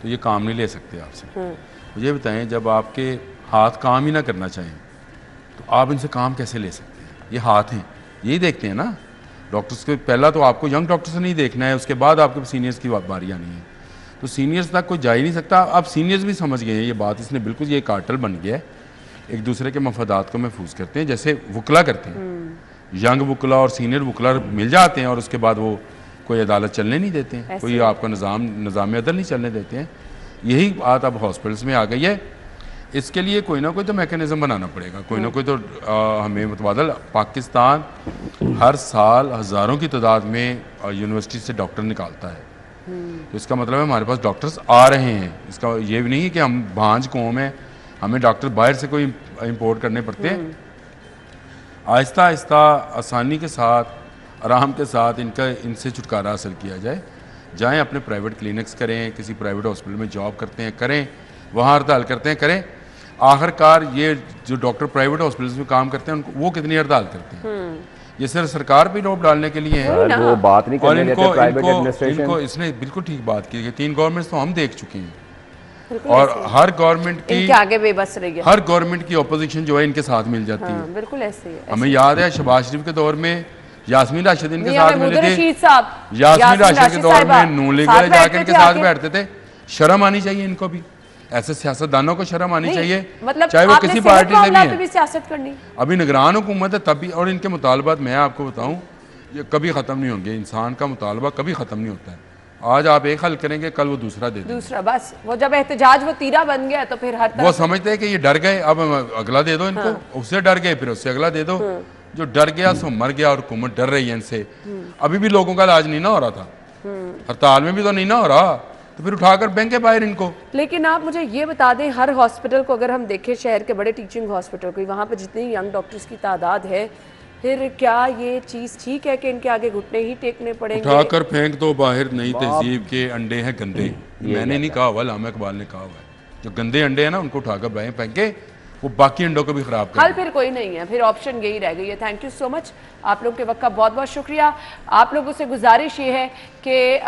तो ये काम नहीं ले सकते आपसे। मुझे बताएं, जब आपके हाथ काम ही ना करना चाहें तो आप इनसे काम कैसे ले सकते हैं। ये हाथ हैं, यही देखते हैं ना डॉक्टर्स के। पहला तो आपको यंग डॉक्टर से नहीं देखना है, उसके बाद आपके सीनियर्स की बारी आनी है। तो सीनियर्स तक कोई जा ही नहीं सकता। अब सीनियर्स भी समझ गए हैं ये बात, इसने बिल्कुल ये कार्टल बन गया है, एक दूसरे के मफादात को महफूज करते हैं, जैसे वकला करते हैं। यंग वकला और सीनियर वकला मिल जाते हैं और उसके बाद वो कोई अदालत चलने नहीं देते हैं, कोई आपका निज़ाम अदल नहीं चलने देते हैं। यही बात अब हॉस्पिटल्स में आ गई है। इसके लिए कोई ना कोई तो मैकेनिज़्म बनाना पड़ेगा, कोई ना कोई तो हमें मुतबादल। पाकिस्तान हर साल हज़ारों की तादाद में यूनिवर्सिटी से डॉक्टर निकालता है, तो इसका मतलब है हमारे पास डॉक्टर्स आ रहे हैं। इसका ये भी नहीं है कि हम भांज कौम है, हमें डॉक्टर बाहर से कोई इंपोर्ट करने पड़ते हैं। आहिस्ता आहिस्ता आसानी के साथ आराम के साथ इनसे छुटकारा हासिल किया जाए। जाएं अपने प्राइवेट क्लिनिक्स करें, किसी प्राइवेट हॉस्पिटल में जॉब करते हैं करें, वहाँ हड़ताल करते हैं करें। आखिरकार ये जो डॉक्टर प्राइवेट हॉस्पिटल्स में काम करते हैं उनको वो कितनी हड़ताल करते हैं? ये सिर्फ सरकार पे रोक डालने के लिए है। वो बात नहीं और करने देते प्राइवेट एडमिनिस्ट्रेशन। इनको इसने बिल्कुल ठीक बात की है। 3 गवर्नमेंट्स तो हम देख चुके हैं और हर गवर्नमेंट की आगे बेबस रही है। हर गवर्नमेंट की ऑपोजिशन जो है इनके साथ मिल जाती है। बिल्कुल ऐसे ही है। हमें याद है शहबाज शरीफ के दौर में यास्मीन राशिद इनके साथ मिले थे। यास्मीन राशिद के दौर में नून लीग वाले जाके इनके साथ बैठते थे। शर्म आनी चाहिए इनको भी, ऐसे सियासतदानों को शर्म आनी चाहिए, मतलब चाहे वो किसी पार्टी से भी है। सियासत करनी अभी निगरान हुकूमत है तभी, और इनके मुतालबात मैं आपको बताऊं ये कभी ख़त्म नहीं होंगे। इंसान का मुतालबा कभी ख़त्म नहीं होता है। आज आप एक हल करेंगे कल वो दूसरा दे दूसरा। बस वो जब एहतजाज वो तीरा बन गया तो फिर हर वो समझते हैं कि ये डर गए, अब अगला दे दो इनको। उससे डर गए फिर उससे अगला दे दो। जो डर गया सो मर गया और हुकूमत डर रही है इनसे। अभी भी लोगों का इलाज नहीं ना हो रहा था, हड़ताल में भी तो नहीं ना हो रहा, तो फिर उठाकर फेंके बाहर इनको। लेकिन आप मुझे ये बता दें, हर हॉस्पिटल को अगर हम देखें, शहर के बड़े टीचिंग हॉस्पिटल को, वहाँ पर जितनी यंग डॉक्टर्स की तादाद है, फिर क्या ये चीज़ ठीक है कि इनके आगे घुटने ही टेकने पड़ेंगे? उठाकर फेंक दो बाहर। नई तहजीब के अंडे हैं गंदे, मैंने नहीं कहा हुआ, अल्लामा इकबाल ने कहा हुआ है। जो गंदे अंडे हैं ना उनको उठाकर बाहर फेंके, वो बाकी अंडों को भी खराब कर। हल फिर कोई नहीं है, फिर ऑप्शन यही रह गई है। थैंक यू सो मच, आप लोग के वक्त का बहुत बहुत शुक्रिया। आप लोगों से गुजारिश ये है कि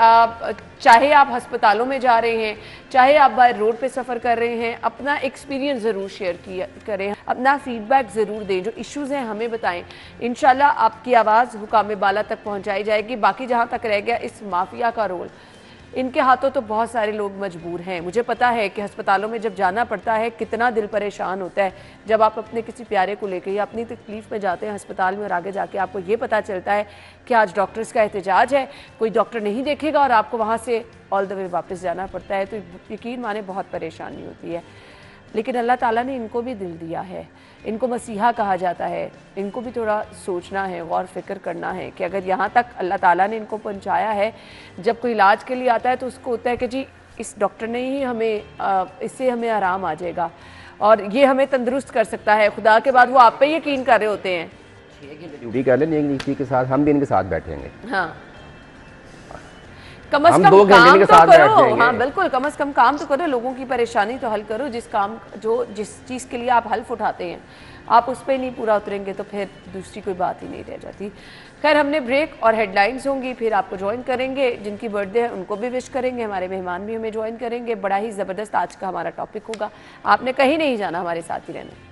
चाहे आप अस्पतालों में जा रहे हैं, चाहे आप बाय रोड पे सफ़र कर रहे हैं, अपना एक्सपीरियंस ज़रूर शेयर करें, अपना फीडबैक ज़रूर दें, जो इश्यूज़ हैं हमें बताएं। इंशाल्लाह आपकी आवाज़ हुकाम बाला तक पहुँचाई जाएगी। बाकी जहाँ तक रह गया इस माफिया का रोल, इनके हाथों तो बहुत सारे लोग मजबूर हैं। मुझे पता है कि अस्पतालों में जब जाना पड़ता है कितना दिल परेशान होता है जब आप अपने किसी प्यारे को लेकर या अपनी तकलीफ़ में जाते हैं अस्पताल में, और आगे जाके आपको ये पता चलता है कि आज डॉक्टर्स का एहतजाज है, कोई डॉक्टर नहीं देखेगा और आपको वहाँ से ऑल द वे वापस जाना पड़ता है। तो यकीन माने बहुत परेशानी होती है। लेकिन अल्लाह ताला ने इनको भी दिल दिया है, इनको मसीहा कहा जाता है। इनको भी थोड़ा सोचना है, गौर फिक्र करना है कि अगर यहाँ तक अल्लाह ताला ने इनको पहुँचाया है, जब कोई इलाज के लिए आता है तो उसको होता है कि जी इस डॉक्टर ने ही हमें इससे हमें आराम आ जाएगा और ये हमें तंदुरुस्त कर सकता है। खुदा के बाद वो आप पे यकीन कर रहे होते हैं। ड्यूटी कर लें इसी के साथ, हम भी इनके साथ बैठेंगे। हाँ, कम से कम काम तो करो। हाँ बिल्कुल, कम से कम काम तो करो, लोगों की परेशानी तो हल करो। जिस चीज़ के लिए आप हल्फ उठाते हैं आप उस पर नहीं पूरा उतरेंगे तो फिर दूसरी कोई बात ही नहीं रह जाती। खैर, हमने ब्रेक और हेडलाइंस होंगी, फिर आपको ज्वाइन करेंगे। जिनकी बर्थडे है उनको भी विश करेंगे, हमारे मेहमान भी हमें ज्वाइन करेंगे। बड़ा ही ज़बरदस्त आज का हमारा टॉपिक होगा, आपने कहीं नहीं जाना, हमारे साथ ही रहना।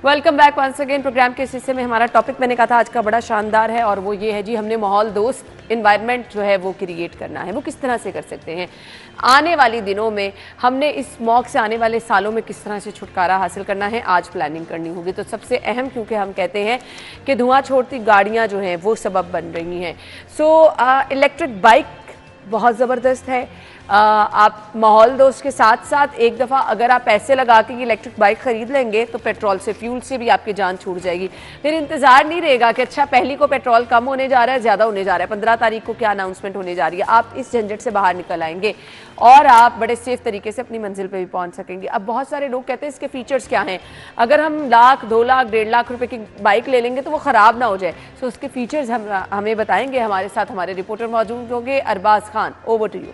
Welcome back once again. Program के इस हिस्से में हमारा टॉपिक मैंने कहा था आज का बड़ा शानदार है और वो ये है जी, हमने माहौल दोस्त इन्वायरमेंट जो है वो क्रिएट करना है। वो किस तरह से कर सकते हैं? आने वाली दिनों में हमने इस स्मॉग से आने वाले सालों में किस तरह से छुटकारा हासिल करना है, आज प्लानिंग करनी होगी। तो सबसे अहम, क्योंकि हम कहते हैं कि धुआं छोड़ती गाड़ियाँ जो हैं वो सबब बन रही हैं। सो इलेक्ट्रिक बाइक बहुत ज़बरदस्त है। आप माहौल दोस्त के साथ साथ एक दफ़ा अगर आप पैसे लगा के इलेक्ट्रिक बाइक ख़रीद लेंगे तो पेट्रोल से, फ्यूल से भी आपकी जान छूट जाएगी। फिर इंतज़ार नहीं रहेगा कि अच्छा पहली को पेट्रोल कम होने जा रहा है, ज़्यादा होने जा रहा है, 15 तारीख को क्या अनाउंसमेंट होने जा रही है। आप इस झंझट से बाहर निकल आएंगे और आप बड़े सेफ तरीके से अपनी मंजिल पर भी पहुँच सकेंगे। अब बहुत सारे लोग कहते हैं इसके फ़ीचर्स क्या हैं, अगर हम लाख, 2 लाख, 1.5 लाख रुपए की बाइक ले लेंगे तो वो ख़राब ना हो जाए। सो उसके फ़ीचर्स हमें बताएंगे। हमारे साथ हमारे रिपोर्टर मौजूद होंगे। Arbaaz Khan, over to you.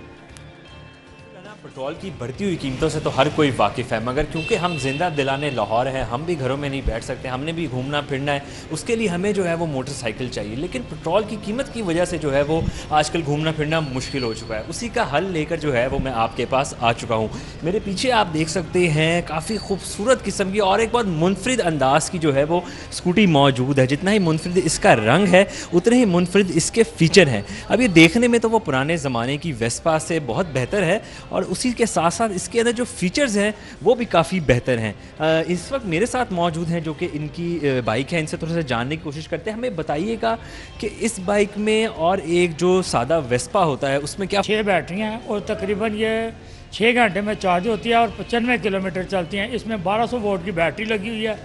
Petrol की बढ़ती हुई कीमतों से तो हर कोई वाकिफ़ है, मगर क्योंकि हम जिंदा दिलाने लाहौर हैं, हम भी घरों में नहीं बैठ सकते, हमने भी घूमना फिरना है, उसके लिए हमें जो है वो मोटरसाइकिल चाहिए। लेकिन पेट्रोल की कीमत की वजह से जो है वो आजकल घूमना फिरना मुश्किल हो चुका है। उसी का हल लेकर जो है वो मैं आपके पास आ चुका हूँ। मेरे पीछे आप देख सकते हैं काफ़ी खूबसूरत किस्म की और एक बहुत मुनफरिद अंदाज की जो है वो स्कूटी मौजूद है। जितना ही मुनफरिद इसका रंग है उतने ही मुनफरिद इसके फ़ीचर हैं। अब ये देखने में तो वो पुराने ज़माने की वेस्पा से बहुत बेहतर है और उसी के साथ साथ इसके अंदर जो फीचर्स हैं वो भी काफ़ी बेहतर हैं। इस वक्त मेरे साथ मौजूद हैं जो कि इनकी बाइक है, इनसे थोड़ा सा जानने की कोशिश करते हैं। हमें बताइएगा कि इस बाइक में और एक जो सादा वेस्पा होता है उसमें क्या 6 बैटरियाँ हैं और तकरीबन ये 6 घंटे में चार्ज होती है और 95 किलोमीटर चलती हैं। इसमें 1200 वोल्ट की बैटरी लगी हुई है।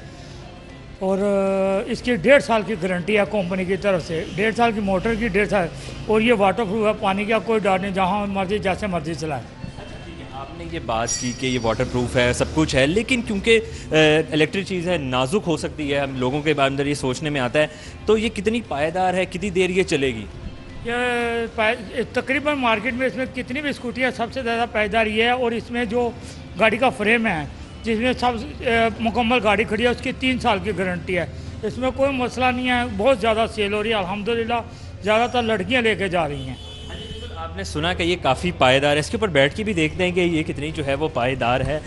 और इसकी 1.5 साल की गारंटी है कंपनी की तरफ से, 1.5 साल की मोटर की 1.5 साल, और ये वाटर प्रूफ है, पानी का कोई डर नहीं, जहाँ मर्जी जैसे मर्जी चलाए। आपने ये बात की कि ये वाटर प्रूफ है, सब कुछ है, लेकिन क्योंकि इलेक्ट्रिक चीज़ है, नाजुक हो सकती है, हम लोगों के अंदर ये सोचने में आता है, तो ये कितनी पायदार है, कितनी देर ये चलेगी? ये तकरीबन मार्केट में इसमें कितनी भी स्कूटी है, सबसे ज़्यादा पायदार ये है। और इसमें जो गाड़ी का फ्रेम है, जिसमें सब मुकम्मल गाड़ी खड़ी है, उसकी 3 साल की गारंटी है। इसमें कोई मसला नहीं है, बहुत ज़्यादा सेल हो रही है अल्हम्दुलिल्लाह, ज़्यादातर लड़कियाँ लेके जा रही हैं। आपने सुना कि ये काफ़ी पायदार है, इसके ऊपर बैठ के भी देखते हैं कि ये कितनी जो है वो पायदार है।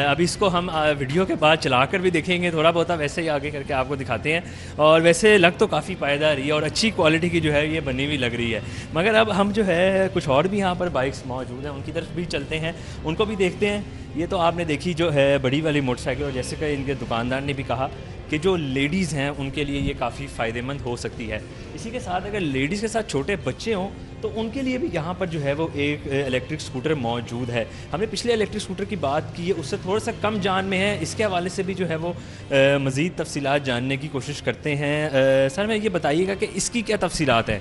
अभी इसको हम वीडियो के बाद चलाकर भी देखेंगे, थोड़ा बहुत वैसे ही आगे करके आपको दिखाते हैं। और वैसे लग तो काफ़ी पायदार ही है और अच्छी क्वालिटी की जो है ये बनी हुई लग रही है। मगर अब हम जो है कुछ और भी यहाँ पर बाइक्स मौजूद हैं, उनकी तरफ भी चलते हैं, उनको भी देखते हैं। ये तो आपने देखी जो है बड़ी वाली मोटरसाइकिल, और जैसे कि इनके दुकानदार ने भी कहा कि जो लेडीज़ हैं उनके लिए ये काफ़ी फ़ायदेमंद हो सकती है। इसी के साथ अगर लेडीज़ के साथ छोटे बच्चे हों तो उनके लिए भी यहाँ पर जो है वो एक इलेक्ट्रिक स्कूटर मौजूद है। हमने पिछले इलेक्ट्रिक स्कूटर की बात की है, उससे थोड़ा सा कम जान में है, इसके हवाले से भी जो है वो मज़ीद तफसीलात जानने की कोशिश करते हैं। सर मैं ये बताइएगा कि इसकी क्या तफसीलात है?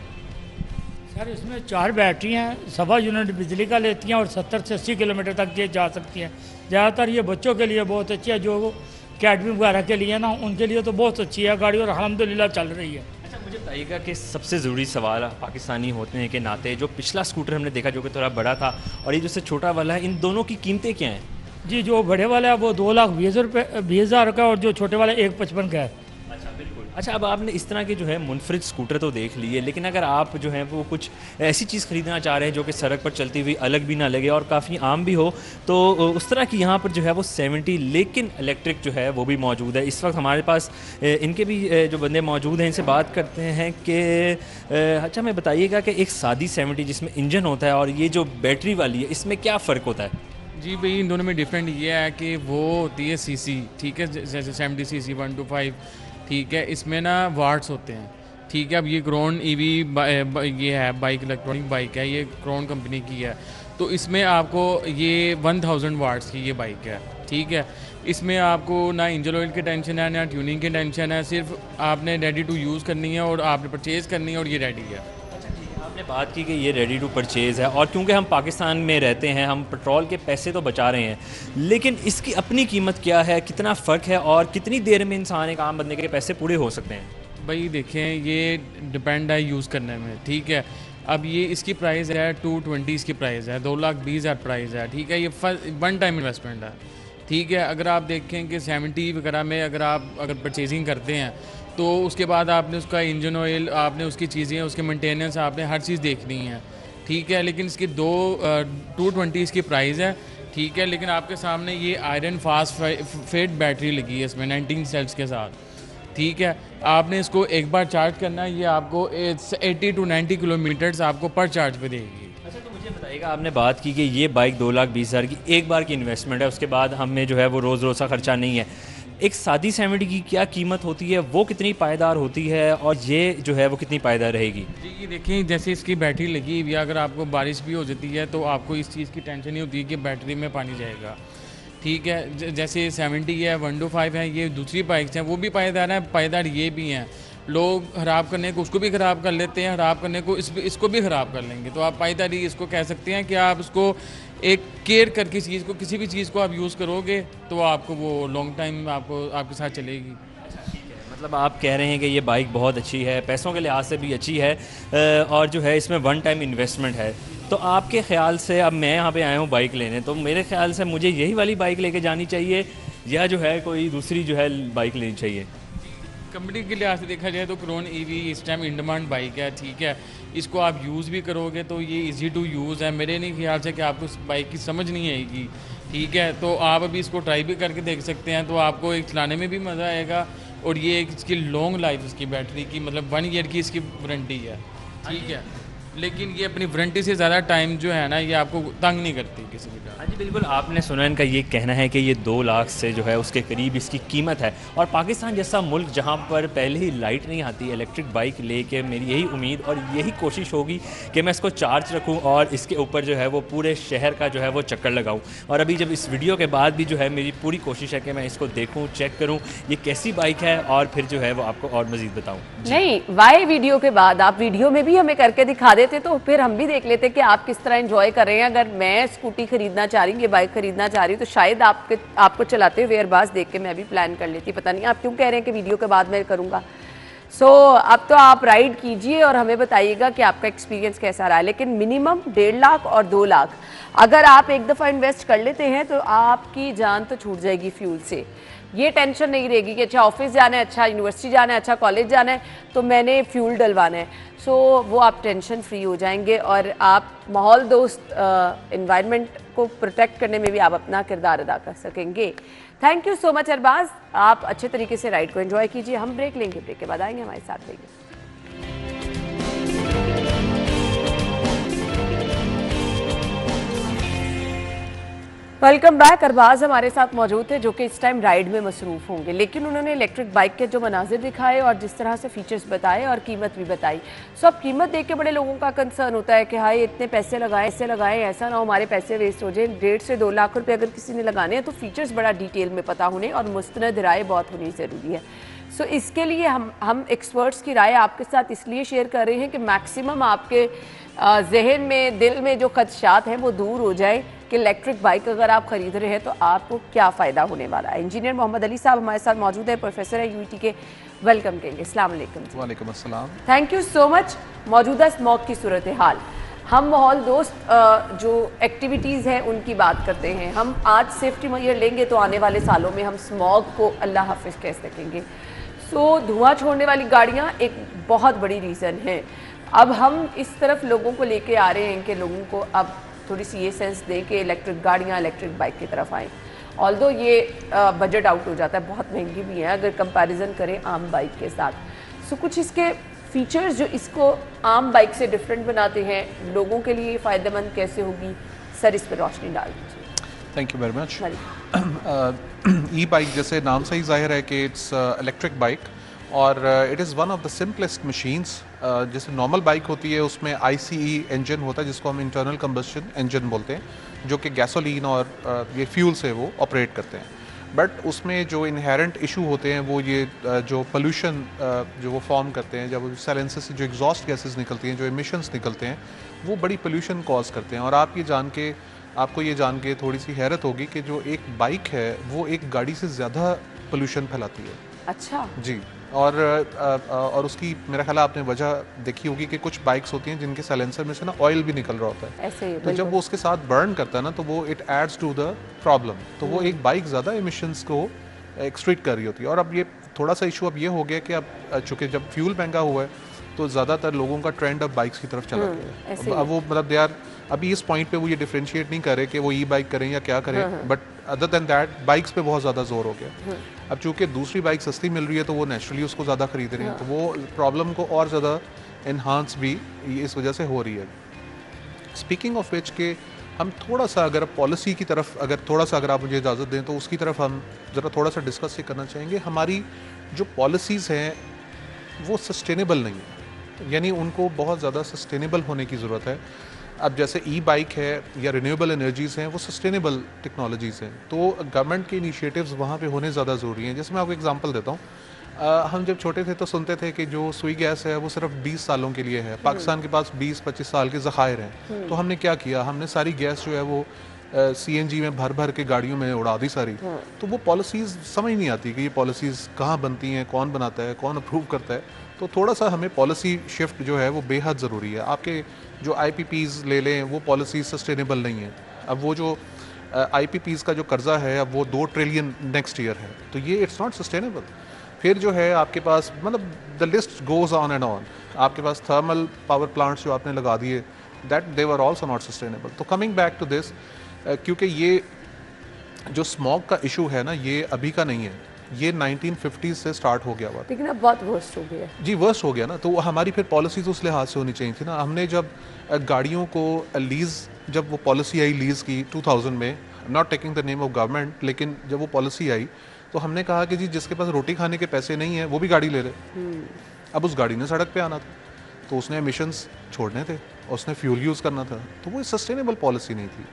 सर इसमें 4 बैटरी हैं, 1.25 यूनिट बिजली का लेती हैं और 70 से 80 किलोमीटर तक ये जा सकती हैं। ज़्यादातर ये बच्चों के लिए बहुत अच्छी है, जो अकेडमी वगैरह के लिए ना, उनके लिए तो बहुत अच्छी है गाड़ी और अल्हम्दुलिल्लाह चल रही है। अच्छा मुझे बताइएगा कि सबसे ज़रूरी सवाल पाकिस्तानी होने के नाते, जो पिछला स्कूटर हमने देखा जो कि थोड़ा बड़ा था और ये जो छोटा वाला है, इन दोनों की कीमतें क्या हैं? जी जो बड़े वाला है वो 2,20,000 का और जो छोटे वाला 1,55,000 का है। अच्छा बिल्कुल। अच्छा अब आपने इस तरह के जो है मुनफरिद स्कूटर तो देख लिए, लेकिन अगर आप जो है वो कुछ ऐसी चीज़ ख़रीदना चाह रहे हैं जो कि सड़क पर चलती हुई अलग भी ना लगे और काफ़ी आम भी हो, तो उस तरह की यहाँ पर जो है वो 70 लेकिन इलेक्ट्रिक जो है वो भी मौजूद है। इस वक्त हमारे पास इनके भी जो बंदे मौजूद हैं, इनसे बात करते हैं कि अच्छा मैं बताइएगा कि एक सादी 70 जिसमें इंजन होता है और ये जो बैटरी वाली है, इसमें क्या फ़र्क होता है? जी भाई इन दोनों में डिफरेंट ये है कि वो होती है सीसी, ठीक है, जैसे 70 सीसी 125, ठीक है, इसमें ना वाट्स होते हैं, ठीक है। अब ये क्रोन ईवी ये है बाइक, इलेक्ट्रॉनिक बाइक है, ये क्रोन कंपनी की है, तो इसमें आपको ये 1000 वाट्स की ये बाइक है, ठीक है। इसमें आपको ना इंजन ऑयल की टेंशन है, ना ट्यूनिंग की टेंशन है, सिर्फ आपने रेडी टू यूज़ करनी है और आपने परचेज़ करनी है और ये रेडी है। आपने बात की कि ये रेडी टू परचेज़ है, और क्योंकि हम पाकिस्तान में रहते हैं, हम पेट्रोल के पैसे तो बचा रहे हैं, लेकिन इसकी अपनी कीमत क्या है, कितना फ़र्क है और कितनी देर में इंसान एक आम बंदे के पैसे पूरे हो सकते हैं? भाई देखें ये डिपेंड है यूज़ करने में, ठीक है। अब ये इसकी प्राइस है 220, इसकी प्राइस है 2,20,000 प्राइस है, ठीक है। ये वन टाइम इन्वेस्टमेंट है, ठीक है। अगर आप देखें कि 70 वगैरह में अगर परचेजिंग करते हैं तो उसके बाद आपने उसका इंजन ऑयल, आपने उसकी चीज़ें, उसके मेंटेनेंस, आपने हर चीज़ देखनी है, ठीक है। लेकिन इसकी 220 की प्राइस है, ठीक है। लेकिन आपके सामने ये आयरन फास्ट फेट बैटरी लगी है इसमें 19 सेल्स के साथ, ठीक है। आपने इसको एक बार चार्ज करना है, ये आपको 80 to 90 किलोमीटर्स आपको पर चार्ज पे देगी। अच्छा तो मुझे बताइएगा, आपने बात की कि ये बाइक 2,20,000 की एक बार की इन्वेस्टमेंट है, उसके बाद हमें जो है वो रोज़ का ख़र्चा नहीं है। एक सादी 70 की क्या कीमत होती है, वो कितनी पायदार होती है और ये जो है वो कितनी पायदार रहेगी? जी ये देखिए, जैसे इसकी बैटरी लगी हुई है, अगर आपको बारिश भी हो जाती है तो आपको इस चीज़ की टेंशन नहीं होती है कि बैटरी में पानी जाएगा, ठीक है। जैसे 70 है, 125 है, ये दूसरी बाइक्स हैं, वो भी पायदार हैं, पायदार ये भी हैं। लोग ख़राब करने को उसको भी ख़राब कर लेते हैं, ख़राब करने को इसको भी ख़राब कर लेंगे, तो आप पायदारी इसको कह सकते हैं कि आप इसको एक केयर करके चीज़ को, किसी भी चीज़ को आप यूज़ करोगे तो आपको वो लॉन्ग टाइम आपके साथ चलेगी। मतलब आप कह रहे हैं कि ये बाइक बहुत अच्छी है, पैसों के लिहाज से भी अच्छी है, और जो है इसमें वन टाइम इन्वेस्टमेंट है। तो आपके ख्याल से, अब मैं यहाँ पे आया हूँ बाइक लेने, तो मेरे ख्याल से मुझे यही वाली बाइक लेके जानी चाहिए या जो है कोई दूसरी जो है बाइक लेनी चाहिए? कंपनी के लिहाज से देखा जाए तो क्रोन ईवी इस टाइम इन डिमांड बाइक है, ठीक है। इसको आप यूज़ भी करोगे तो ये इजी टू यूज़ है। मेरे नहीं ख्याल से कि आपको इस बाइक की समझ नहीं आएगी, ठीक है। तो आप अभी इसको ट्राई भी करके देख सकते हैं, तो आपको एक चलाने में भी मज़ा आएगा, और ये एक इसकी लॉन्ग लाइफ, इसकी बैटरी की मतलब 1 ईयर की इसकी वारंटी है, ठीक है। लेकिन ये अपनी वारंटी से ज़्यादा टाइम जो है ना ये आपको तंग नहीं करती किसी भी हाँ जी बिल्कुल, आपने सुना इनका ये कहना है कि ये 2 लाख से जो है उसके करीब इसकी कीमत है। और पाकिस्तान जैसा मुल्क जहाँ पर पहले ही लाइट नहीं आती, इलेक्ट्रिक बाइक लेके मेरी यही उम्मीद और यही कोशिश होगी कि मैं इसको चार्ज रखूँ और इसके ऊपर जो है वो पूरे शहर का जो है वो चक्कर लगाऊँ। और अभी जब इस वीडियो के बाद भी जो है मेरी पूरी कोशिश है कि मैं इसको देखूँ, चेक करूँ ये कैसी बाइक है और फिर जो है वो आपको और मज़ीद बताऊँ। नहीं, वाई वीडियो के बाद आप वीडियो में भी हमें करके दिखा देते तो फिर हम भी देख लेते कि आप किस तरह एंजॉय कर रहे हैं। अगर मैं स्कूटी खरीदना चाह रही हूँ, ये बाइक खरीदना चाह रही हूँ, तो शायद आपको चलाते हुए एयरबाज देख के मैं भी प्लान कर लेती। पता नहीं आप क्यों कह रहे हैं कि वीडियो के बाद मैं करूँगा। अब तो आप राइड कीजिए और हमें बताइएगा कि आपका एक्सपीरियंस कैसा रहा है। लेकिन मिनिमम 1.5 लाख और 2 लाख अगर आप एक दफ़ा इन्वेस्ट कर लेते हैं तो आपकी जान तो छूट जाएगी फ्यूल से। ये टेंशन नहीं रहेगी कि अच्छा ऑफिस जाना है, अच्छा यूनिवर्सिटी जाना है, अच्छा कॉलेज जाना है तो मैंने फ्यूल डलवाना है। वो आप टेंशन फ्री हो जाएंगे और आप माहौल दोस्त एनवायरनमेंट को प्रोटेक्ट करने में भी आप अपना किरदार अदा कर सकेंगे। Thank you so much Arbaaz, आप अच्छे तरीके से राइड को एंजॉय कीजिए। हम ब्रेक लेंगे, ब्रेक के बाद आएंगे, हमारे साथ रहिए। Welcome back. अरबाज हमारे साथ मौजूद थे जो कि इस टाइम राइड में मसरूफ़ होंगे, लेकिन उन्होंने इलेक्ट्रिक बाइक के जो मनाजिर दिखाए और जिस तरह से फीचर्स बताए और कीमत भी बताई। अब कीमत देख के बड़े लोगों का कंसर्न होता है कि हाय इतने पैसे लगाए, ऐसा ना हो हमारे पैसे वेस्ट हो जाए। 1.5 से 2 लाख रुपये अगर किसी ने लगाने हैं तो फीचर्स बड़ा डिटेल में पता होने और मुस्तनद राय बहुत होनी ज़रूरी है। इसके लिए हम एक्सपर्ट्स की राय आपके साथ इसलिए शेयर कर रहे हैं कि मैक्सिमम आपके जहन में, दिल में जो खदशात हैं वो दूर हो जाए कि इलेक्ट्रिक बाइक अगर आप खरीद रहे हैं तो आपको क्या फ़ायदा होने वाला है। इंजीनियर मोहम्मद अली साहब हमारे साथ मौजूद है, प्रोफेसर है यूईटी के। वेलकम कहेंगे। अस्सलाम वालेकुम। वालेकुम अस्सलाम। Thank you so much. मौजूदा स्मॉग की सूरत हाल, हम माहौल दोस्त जो एक्टिविटीज़ हैं उनकी बात करते हैं। हम आज सेफ्टी मेजर लेंगे तो आने वाले सालों में हम स्मॉग को अल्लाह हाफिज़ कह सकेंगे। धुआं छोड़ने वाली गाड़ियाँ एक बहुत बड़ी रीज़न है। अब हम इस तरफ लोगों को लेके आ रहे हैं कि लोगों को अब थोड़ी सी ये सेंस दें कि इलेक्ट्रिक गाड़ियाँ इलेक्ट्रिक बाइक की तरफ आएँ। ऑल्दो ये बजट आउट हो जाता है, बहुत महंगी भी है अगर कंपैरिजन करें आम बाइक के साथ। कुछ इसके फीचर्स जो इसको आम बाइक से डिफरेंट बनाते हैं, लोगों के लिए फ़ायदेमंद कैसे होगी, सर इस पर रोशनी डाल दीजिए। Thank you very much. E bike जैसे नाम से ही जाहिर है कि इट्स इलेक्ट्रिक बाइक और it is one of the simplest machines. जैसे नॉर्मल बाइक होती है उसमें ICE इंजन होता है जिसको हम इंटरनल कंबस्शन इंजन बोलते हैं, जो कि गैसोलीन और ये फ्यूल से वो ऑपरेट करते हैं। बट उसमें जो इनहेरेंट इशू होते हैं वो ये जो पोल्यूशन जो वो फॉर्म करते हैं, जब साइलेंसर से जो एग्जॉस्ट गैसेस निकलती हैं, जो एमिशंस निकलते हैं, वो बड़ी पोल्यूशन कॉज करते हैं। और आपको ये जान के थोड़ी सी हैरत होगी कि जो एक बाइक है वो एक गाड़ी से ज़्यादा पोल्यूशन फैलाती है। अच्छा जी। और उसकी मेरा ख्याल आपने वजह देखी होगी कि कुछ बाइक्स होती हैं जिनके साइलेंसर में से ना ऑयल भी निकल रहा होता है। ऐसे तो जब वो उसके साथ बर्न करता है ना तो वो it adds to the problem. तो वो एक बाइक ज़्यादा एमिशंस को एक्सट्रीट कर रही होती है। और अब ये थोड़ा सा इशू अब ये हो गया कि अब चूँकि जब फ्यूल महंगा हुआ है तो ज़्यादातर लोगों का ट्रेंड अब बाइक्स की तरफ चला गया है। अब वो मतलब दे आर अभी इस पॉइंट पे वो ये डिफरेंशिएट नहीं करे कि वो ई बाइक करें या क्या करें, but other than that bikes पे बहुत ज़्यादा जोर हो गया। अब चूँकि दूसरी बाइक सस्ती मिल रही है तो वो नेचुरली उसको ज़्यादा खरीद रहे हैं, तो वो प्रॉब्लम को और ज़्यादा इन्हांस भी इस वजह से हो रही है। स्पीकिंग ऑफ विच के हम थोड़ा सा अगर पॉलिसी की तरफ अगर आप मुझे इजाज़त दें तो उसकी तरफ हम ज़रा थोड़ा सा डिस्कस ये करना चाहेंगे। हमारी जो पॉलिसीज़ हैं वो सस्टेनेबल नहीं है, यानी उनको बहुत ज़्यादा सस्टेनेबल होने की ज़रूरत है। अब जैसे ई बाइक है या रिन्यूएबल एनर्जीज़ हैं, वो सस्टेनेबल टेक्नोलॉजीज़ हैं, तो गवर्नमेंट के इनिशिएटिव्स वहाँ पे होने ज़्यादा ज़रूरी हैं। जैसे मैं आपको एग्जांपल देता हूँ, हम जब छोटे थे तो सुनते थे कि जो सुई गैस है वो सिर्फ 20 सालों के लिए है, पाकिस्तान के पास 20-25 साल के ज़खायर हैं। तो हमने क्या किया, हमने सारी गैस जो है वो CNG में भर के गाड़ियों में उड़ा दी सारी। तो वो पॉलिसीज़ समझ नहीं आती कि ये पॉलिसीज़ कहाँ बनती हैं, कौन बनाता है, कौन अप्रूव करता है। तो थोड़ा सा हमें पॉलिसी शिफ्ट जो है वो बेहद ज़रूरी है। आपके जो IPPs ले लें वो पॉलिसी सस्टेनेबल नहीं है। अब वो जो IPPs का जो कर्जा है अब वो 2 ट्रिलियन नेक्स्ट ईयर है, तो ये इट्स नॉट सस्टेनेबल। फिर जो है आपके पास मतलब the list goes on and on. आपके पास थर्मल पावर प्लांट्स जो आपने लगा दिए, that they were also not sustainable. तो कमिंग बैक टू दिस, क्योंकि ये जो स्मॉग का इशू है ना, ये अभी का नहीं है, ये 1950s से स्टार्ट हो गया हुआ, लेकिन अब बहुत वर्स्ट हो गया जी, वर्स्ट हो गया ना। तो हमारी फिर पॉलिसीज उस लिहाज से होनी चाहिए थी ना। हमने जब गाड़ियों को लीज़, जब वो पॉलिसी आई लीज़ की 2000 में, not taking the name of government, लेकिन जब वो पॉलिसी आई तो हमने कहा कि जी जिसके पास रोटी खाने के पैसे नहीं है वो भी गाड़ी ले रहे। अब उस गाड़ी ने सड़क पे आना था, तो उसने एमिशंस छोड़ने थे, उसने फ्यूल यूज़ करना था, तो वो सस्टेनेबल पॉलिसी नहीं थी।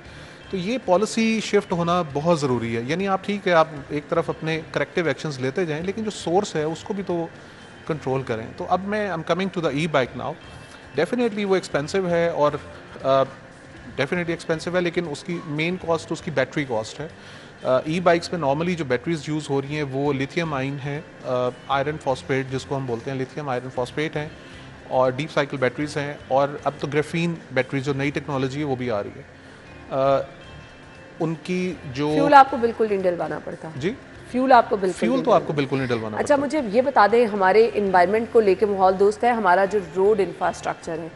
तो ये पॉलिसी शिफ्ट होना बहुत ज़रूरी है। यानी आप ठीक है, आप एक तरफ अपने करेक्टिव एक्शंस लेते जाएं, लेकिन जो सोर्स है उसको भी तो कंट्रोल करें। तो अब मैं I am coming to the e bike now. Definitely वो एक्सपेंसिव है और डेफिनेटली एक्सपेंसिव है, लेकिन उसकी मेन कॉस्ट उसकी बैटरी कॉस्ट है। ई बाइक्स में नॉर्मली जो बैटरीज यूज़ हो रही हैं वो लिथियम आयन है, आयरन फॉस्फेट जिसको हम बोलते हैं, लिथियम आयरन फॉस्फेट हैं, और डीप साइकिल बैटरीज हैं, और अब तो ग्राफीन बैटरीज जो नई टेक्नोलॉजी है वो भी आ रही है। उनकी जो फ्यूल आपको बिल्कुल नहीं डलवाना पड़ता जी, फ्यूल आपको बिल्कुल फ्यूल तो आपको बिल्कुल नहीं डलवाना अच्छा, मुझे ये बता दें, हमारे इन्वायरमेंट को लेके माहौल दोस्त है, हमारा जो रोड इंफ्रास्ट्रक्चर है,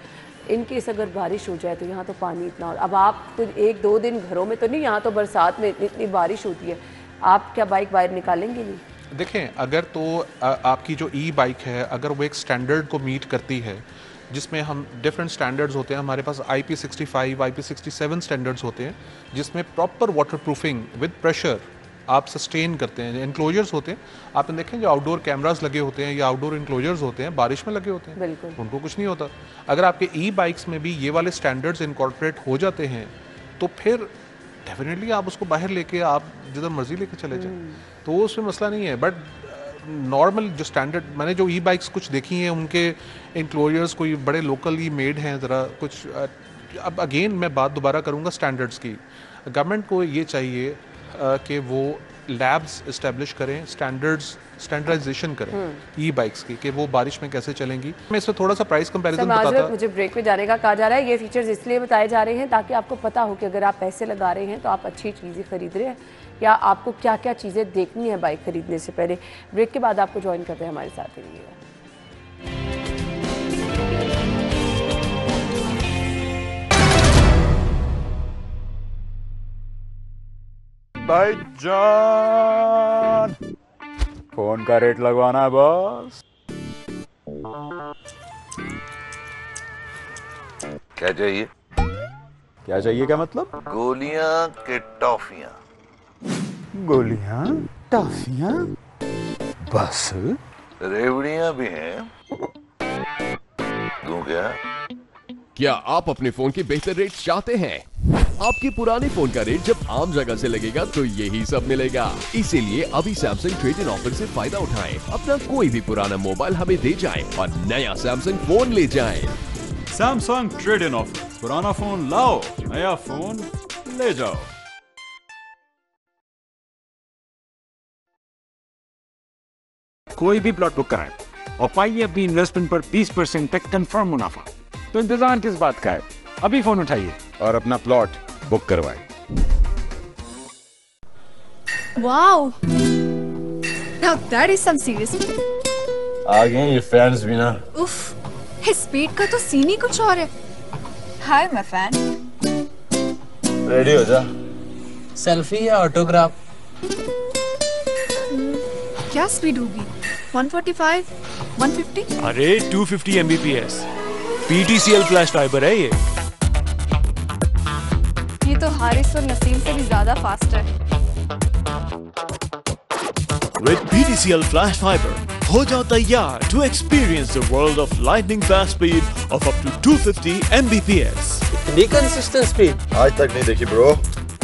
इन केस अगर बारिश हो जाए तो यहाँ तो पानी इतना हो, अब आप कुछ 1-2 दिन घरों में तो नहीं, यहाँ तो बरसात में इतनी बारिश होती है, आप क्या बाइक बाहर निकालेंगे नहीं? देखें, अगर तो आपकी जो ई बाइक है अगर वो एक स्टैंडर्ड को मीट करती है, जिसमें हम डिफरेंट स्टैंडर्ड्स होते हैं, हमारे पास IP65, IP67 स्टैंडर्ड्स होते हैं, जिसमें proper water proofing with pressure आप सस्टेन करते हैं। इनक्लोजर्स होते हैं, आपने देखें जो आउटडोर कैमरास लगे होते हैं या आउटडोर इनक्लोजर्स होते हैं, बारिश में लगे होते हैं, उनको कुछ नहीं होता। अगर आपके ई बाइक्स में भी ये वाले स्टैंडर्ड्स इनकॉर्पोरेट हो जाते हैं तो फिर डेफिनेटली आप उसको बाहर लेके आप जिधर मर्जी लेके चले जाएं, तो वो उसमें मसला नहीं है। बट नॉर्मल जो स्टैंडर्ड, मैंने जो ई बाइक्स कुछ देखी हैं उनके इंक्लोजर्स कोई बड़े लोकली मेड हैं ज़रा कुछ। अब अगेन मैं बात दोबारा करूँगा स्टैंडर्ड्स की। गवर्नमेंट को ये चाहिए कि वो लैब्स इस्टेब्लिश करें, स्टैंडर्डाइजेशन करें ई बाइक्स की, कि वो बारिश में कैसे चलेंगी। मैं इसमें थोड़ा सा प्राइस कंपैरिजन बताता। मुझे ब्रेक में जाने का कहा जा रहा है। ये फीचर्स इसलिए बताए जा रहे हैं ताकि आपको पता हो कि अगर आप पैसे लगा रहे हैं तो आप अच्छी चीज़ें खरीद रहे हैं, या आपको क्या क्या चीज़ें देखनी है बाइक खरीदने से पहले। ब्रेक के बाद आपको ज्वाइन करते हैं, हमारे साथ रहिएगा। भाईजान, फोन का रेट लगवाना है बॉस। क्या चाहिए? क्या चाहिए क्या मतलब? गोलियां के टॉफियां? गोलियां, टॉफियां, बस रेवड़ियां भी हैं। दूं क्या? क्या आप अपने फोन की बेहतर रेट चाहते हैं? आपके पुराने फोन का रेट जब आम जगह से लगेगा तो यही सब मिलेगा। इसीलिए अभी सैमसंग ट्रेड इन ऑफर से फायदा उठाएं। अपना कोई भी पुराना मोबाइल हमें दे जाएं और नया सैमसंग फोन ले जाएं। सैमसंग ट्रेड इन ऑफर, पुराना फोन लाओ, नया फोन ले जाओ। कोई भी प्लॉट बुक कराएं और पाइए अपनी इन्वेस्टमेंट पर 20% तक कंफर्म मुनाफा। तो इंतजार किस बात का है, अभी फोन उठाइए और अपना प्लॉट बुक करवाएं। Wow, now that is some serious. आ गए ये फैंस भी ना। उफ, इस स्पीड का तो सीन ही कुछ और है। Hi my fan. रेडी हो जा। सेल्फी या ऑटोग्राफ? क्या स्पीड होगी? 145, 150? अरे 250 Mbps PTCL फ्लैश फाइबर है ये। ये तो हारिस और नसीम से भी ज्यादा फास्ट है। With PTCL flash fiber, हो जाओ तैयार to experience the world of lightning fast speed of up to 250 Mbps. इतनी consistent speed आज तक नहीं देखी bro.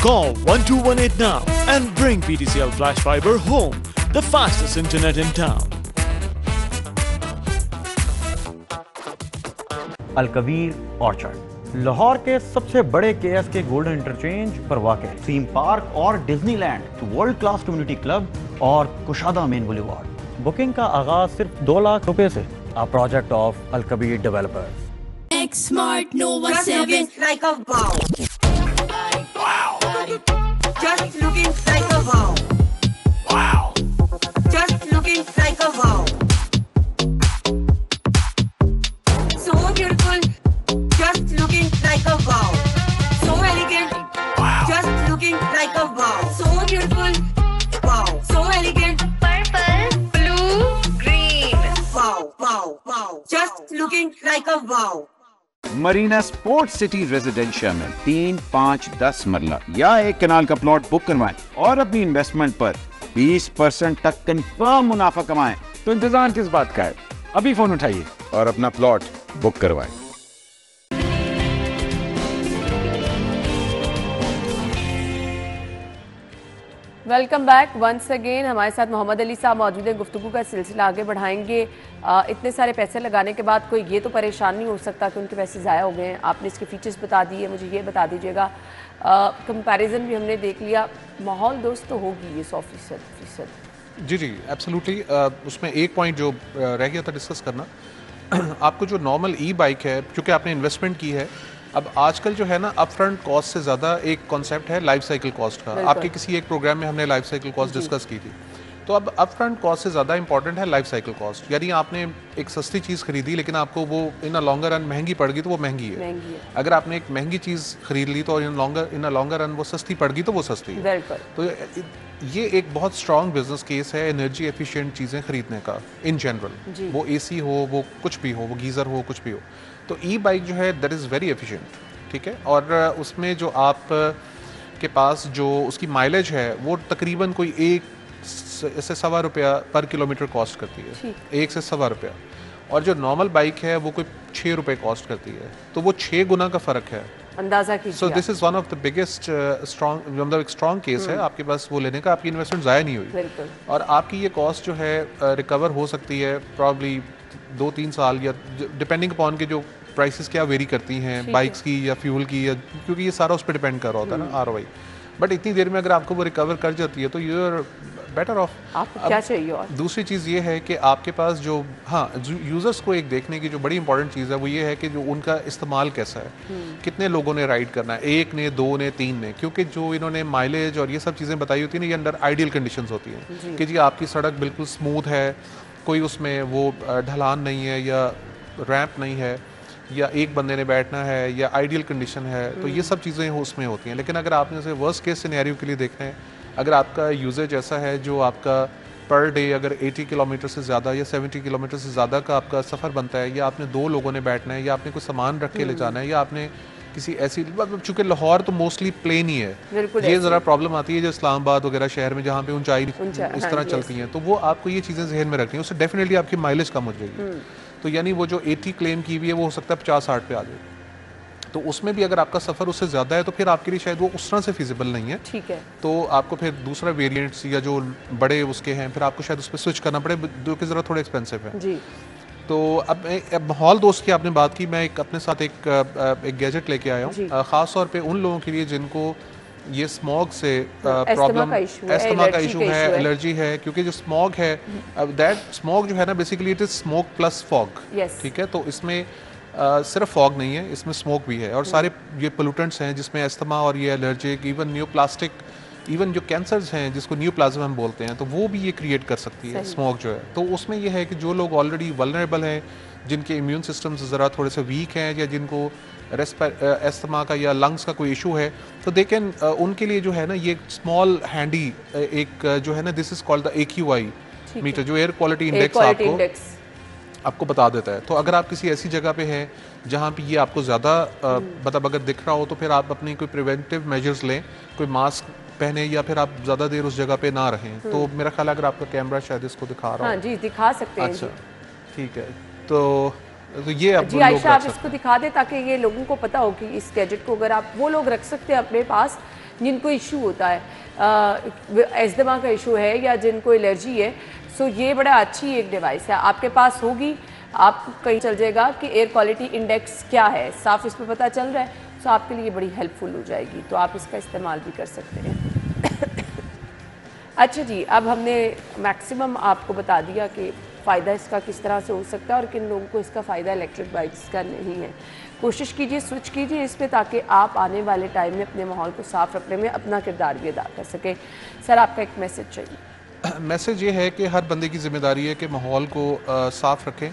Call 1218 now and bring PTCL flash fiber home, the fastest internet in town. Al Kabir orchard, Lahore के सबसे बड़े KSK गोल्डन इंटरचेंज पर वाक़ थीम पार्क और Disneyland, world class community club और कुशादा मेन बुलेवार्ड। बुकिंग का आगाज सिर्फ 2 लाख रुपए से। A project of Al Kabir developers. Smart Nova 7 like a wow. Just looking like a wow. Wow. Just looking like a wow. So beautiful. Just looking like a wow. So elegant. Wow. Just looking like a wow. So beautiful. Wow. So elegant. of wow. Marina sports city residencia में 3, 5, 10 मरला या 1 कनाल का plot book करवाएं और अपनी investment पर 20% तक confirm मुनाफा कमाएं। तो इंतजार किस बात का है? अभी फोन उठाइए और अपना प्लॉट बुक करवाएं। Welcome back once again. हमारे साथ मोहम्मद अली साहब मौजूद हैं। गुफ्तगू का सिलसिला आगे बढ़ाएंगे। इतने सारे पैसे लगाने के बाद कोई ये तो परेशान नहीं हो सकता कि उनके पैसे ज़ाया हो गए हैं। आपने इसके फीचर्स बता दिए, मुझे ये बता दीजिएगा, कंपैरिजन भी हमने देख लिया, माहौल दोस्त तो होगी ये 100%। जी जी एब्सोल्युटली। उसमें एक पॉइंट जो रह गया था डिस्कस करना, आपको जो नॉर्मल ई बाइक है, क्योंकि आपने इन्वेस्टमेंट की है, अब आजकल जो है ना अपफ्रंट कॉस्ट से ज़्यादा एक कॉन्सेप्ट है लाइफ साइकिल कॉस्ट का। आपके किसी एक प्रोग्राम में हमने लाइफ साइकिल कॉस्ट डिस्कस की थी। तो अब अपफ्रंट कॉस्ट से ज़्यादा इंपॉर्टेंट है लाइफ साइकिल कॉस्ट। यानी आपने एक सस्ती चीज़ खरीदी लेकिन आपको वो इन अ लॉन्गर रन महंगी पड़ गई तो वो महंगी है। अगर आपने एक महंगी चीज़ खरीद ली तो इन अ लॉन्गर रन वो सस्ती पड़ गई तो वो सस्ती है। तो ये एक बहुत स्ट्रॉन्ग बिजनेस केस है एनर्जी एफिशिएंट चीज़ें खरीदने का इन जनरल। वो AC हो, वो कुछ भी हो, वो गीज़र हो, कुछ भी हो। तो ई बाइक जो है दैट इज़ वेरी एफिशिएंट, ठीक है। और उसमें जो आप के पास जो उसकी माइलेज है वो तकरीबन कोई 1 से सवा रुपया पर किलोमीटर कॉस्ट करती है, 1 से सवा रुपया। और जो नॉर्मल बाइक है वो कोई 6 रुपये कॉस्ट करती है। तो वो 6 गुना का फ़र्क है, अंदाज़ा कीजिए। So this is one of the biggest strong, मतलब एक स्ट्रॉन्ग केस है आपके पास वो लेने का। आपकी इन्वेस्टमेंट ज़ाया नहीं हुई और आपकी ये कॉस्ट जो है रिकवर हो सकती है प्रॉब्ली 2-3 साल, या डिपेंडिंग अपॉन के जो प्राइसेस क्या वेरी करती हैं बाइक्स की या फ्यूल की, या क्योंकि ये सारा उस पर डिपेंड कर रहा होता है ना ROI। बट इतनी देर में अगर आपको वो रिकवर कर जाती है तो यू आर बेटर ऑफ। आपको क्या चाहिए? और दूसरी चीज़ ये है कि आपके पास जो यूज़र्स को एक देखने की जो बड़ी इंपॉर्टेंट चीज़ है वो ये है कि जो उनका इस्तेमाल कैसा है, कितने लोगों ने राइड करना है, 1 ने, 2 ने, 3 ने। क्योंकि जो इन्होंने माइलेज और ये सब चीज़ें बताई होती है ना, ये अंडर आइडियल कंडीशंस होती हैं कि जी आपकी सड़क बिल्कुल स्मूथ है, कोई उसमें वो ढलान नहीं है या रैंप नहीं है, या एक बंदे ने बैठना है, या आइडियल कंडीशन है। तो ये सब चीज़ें उसमें होती हैं। लेकिन अगर आपने उसे वर्स्ट केस सिनेरियो के लिए देखना है, अगर आपका यूजेज ऐसा है जो आपका पर डे अगर 80 किलोमीटर से ज़्यादा या 70 किलोमीटर से ज़्यादा का आपका सफ़र बनता है, या आपने 2 लोगों ने बैठना है, या आपने कोई सामान रख के ले जाना है, या आपने किसी ऐसी, चूँकि लाहौर तो मोस्टली प्लेन ही है, ये ज़रा प्रॉब्लम आती है जो इस्लामाबाद वगैरह शहर में जहाँ पे ऊंचाई इस तरह चलती हैं, तो वो आपको ये चीज़ें जहन में रखनी है। उससे डेफिनेटली आपकी माइलेज कम हो जाएगी। तो यानी वो जो 80 क्लेम की हुई है वो हो सकता है 50-60 पे आ जाए। तो उसमें भी अगर आपका सफ़र उससे ज़्यादा है तो फिर आपके लिए शायद वो उस तरह से फिजिबल नहीं है। ठीक है। तो आपको फिर दूसरा वेरिएंट्स या जो बड़े उसके हैं फिर आपको शायद उस पर स्विच करना पड़े, जो कि ज़रा थोड़े एक्सपेंसिव है। जी। तो अब माहौल दोस्त की आपने बात की, मैं एक अपने साथ एक गैजेट लेके आया हूँ, ख़ास तौर पे उन लोगों के लिए जिनको ये स्मॉग से प्रॉब्लम, एस्थमा का इशू है, एलर्जी है। क्योंकि जो स्मॉग है, दैट स्मॉग जो है ना basically it is smoke plus fog, ठीक है। तो इसमें सिर्फ फॉग नहीं है, इसमें स्मोक भी है और सारे ये पोल्यूटेंट्स हैं जिसमें एस्थमा और ये एलर्जिक, इवन न्यूप्लास्टिक, इवन जो कैंसर्स हैं जिसको न्यूप्लाज्म हम बोलते हैं, तो वो भी ये क्रिएट कर सकती है स्मोक जो है। तो उसमें ये है कि जो लोग ऑलरेडी वल्नरेबल हैं, जिनके इम्यून सिस्टम्स ज़रा थोड़े से वीक हैं, या जिनको एस्थमा का या लंग्स का कोई इशू है, तो दे कैन उनके लिए जो है ना ये स्मॉल हैंडी एक जो है ना, this is called the AQI meter, जो एयर क्वालिटी इंडेक्स आपको बता देता है। तो अगर आप किसी ऐसी जगह पे हैं जहाँ पे ये आपको ज़्यादा मतलब अगर दिख रहा हो, तो फिर आप अपनी कोई प्रिवेंटिव मेजर्स लें, कोई मास्क पहने, या फिर आप ज़्यादा देर उस जगह पे ना रहें। तो मेरा ख्याल है अगर आपका कैमरा शायद इसको दिखा रहा है। जी दिखा सकते हैं। अच्छा ठीक है। तो ये अब जी आयशा आप इसको दिखा दें ताकि ये लोगों को पता हो कि इस गैजेट को अगर आप, वो लोग रख सकते हैं अपने पास जिनको इशू होता है, एस्थमा का इशू है या जिनको एलर्जी है। सो ये बड़ा अच्छी एक डिवाइस है, आपके पास होगी, आपको कहीं चल जाएगा कि एयर क्वालिटी इंडेक्स क्या है, साफ इसमें पता चल रहा है, सो आपके लिए बड़ी हेल्पफुल हो जाएगी। तो आप इसका इस्तेमाल भी कर सकते हैं। अच्छा जी, अब हमने मैक्सिमम आपको बता दिया कि फ़ायदा इसका किस तरह से हो सकता है और किन लोगों को इसका फ़ायदा इलेक्ट्रिक बाइक्स का नहीं है। कोशिश कीजिए, स्विच कीजिए इस पर, ताकि आप आने वाले टाइम में अपने माहौल को साफ़ रखने में अपना किरदार भी अदा कर सकें। सर आपका एक मैसेज चाहिए। मैसेज ये है कि हर बंदे की जिम्मेदारी है कि माहौल को साफ़ रखें।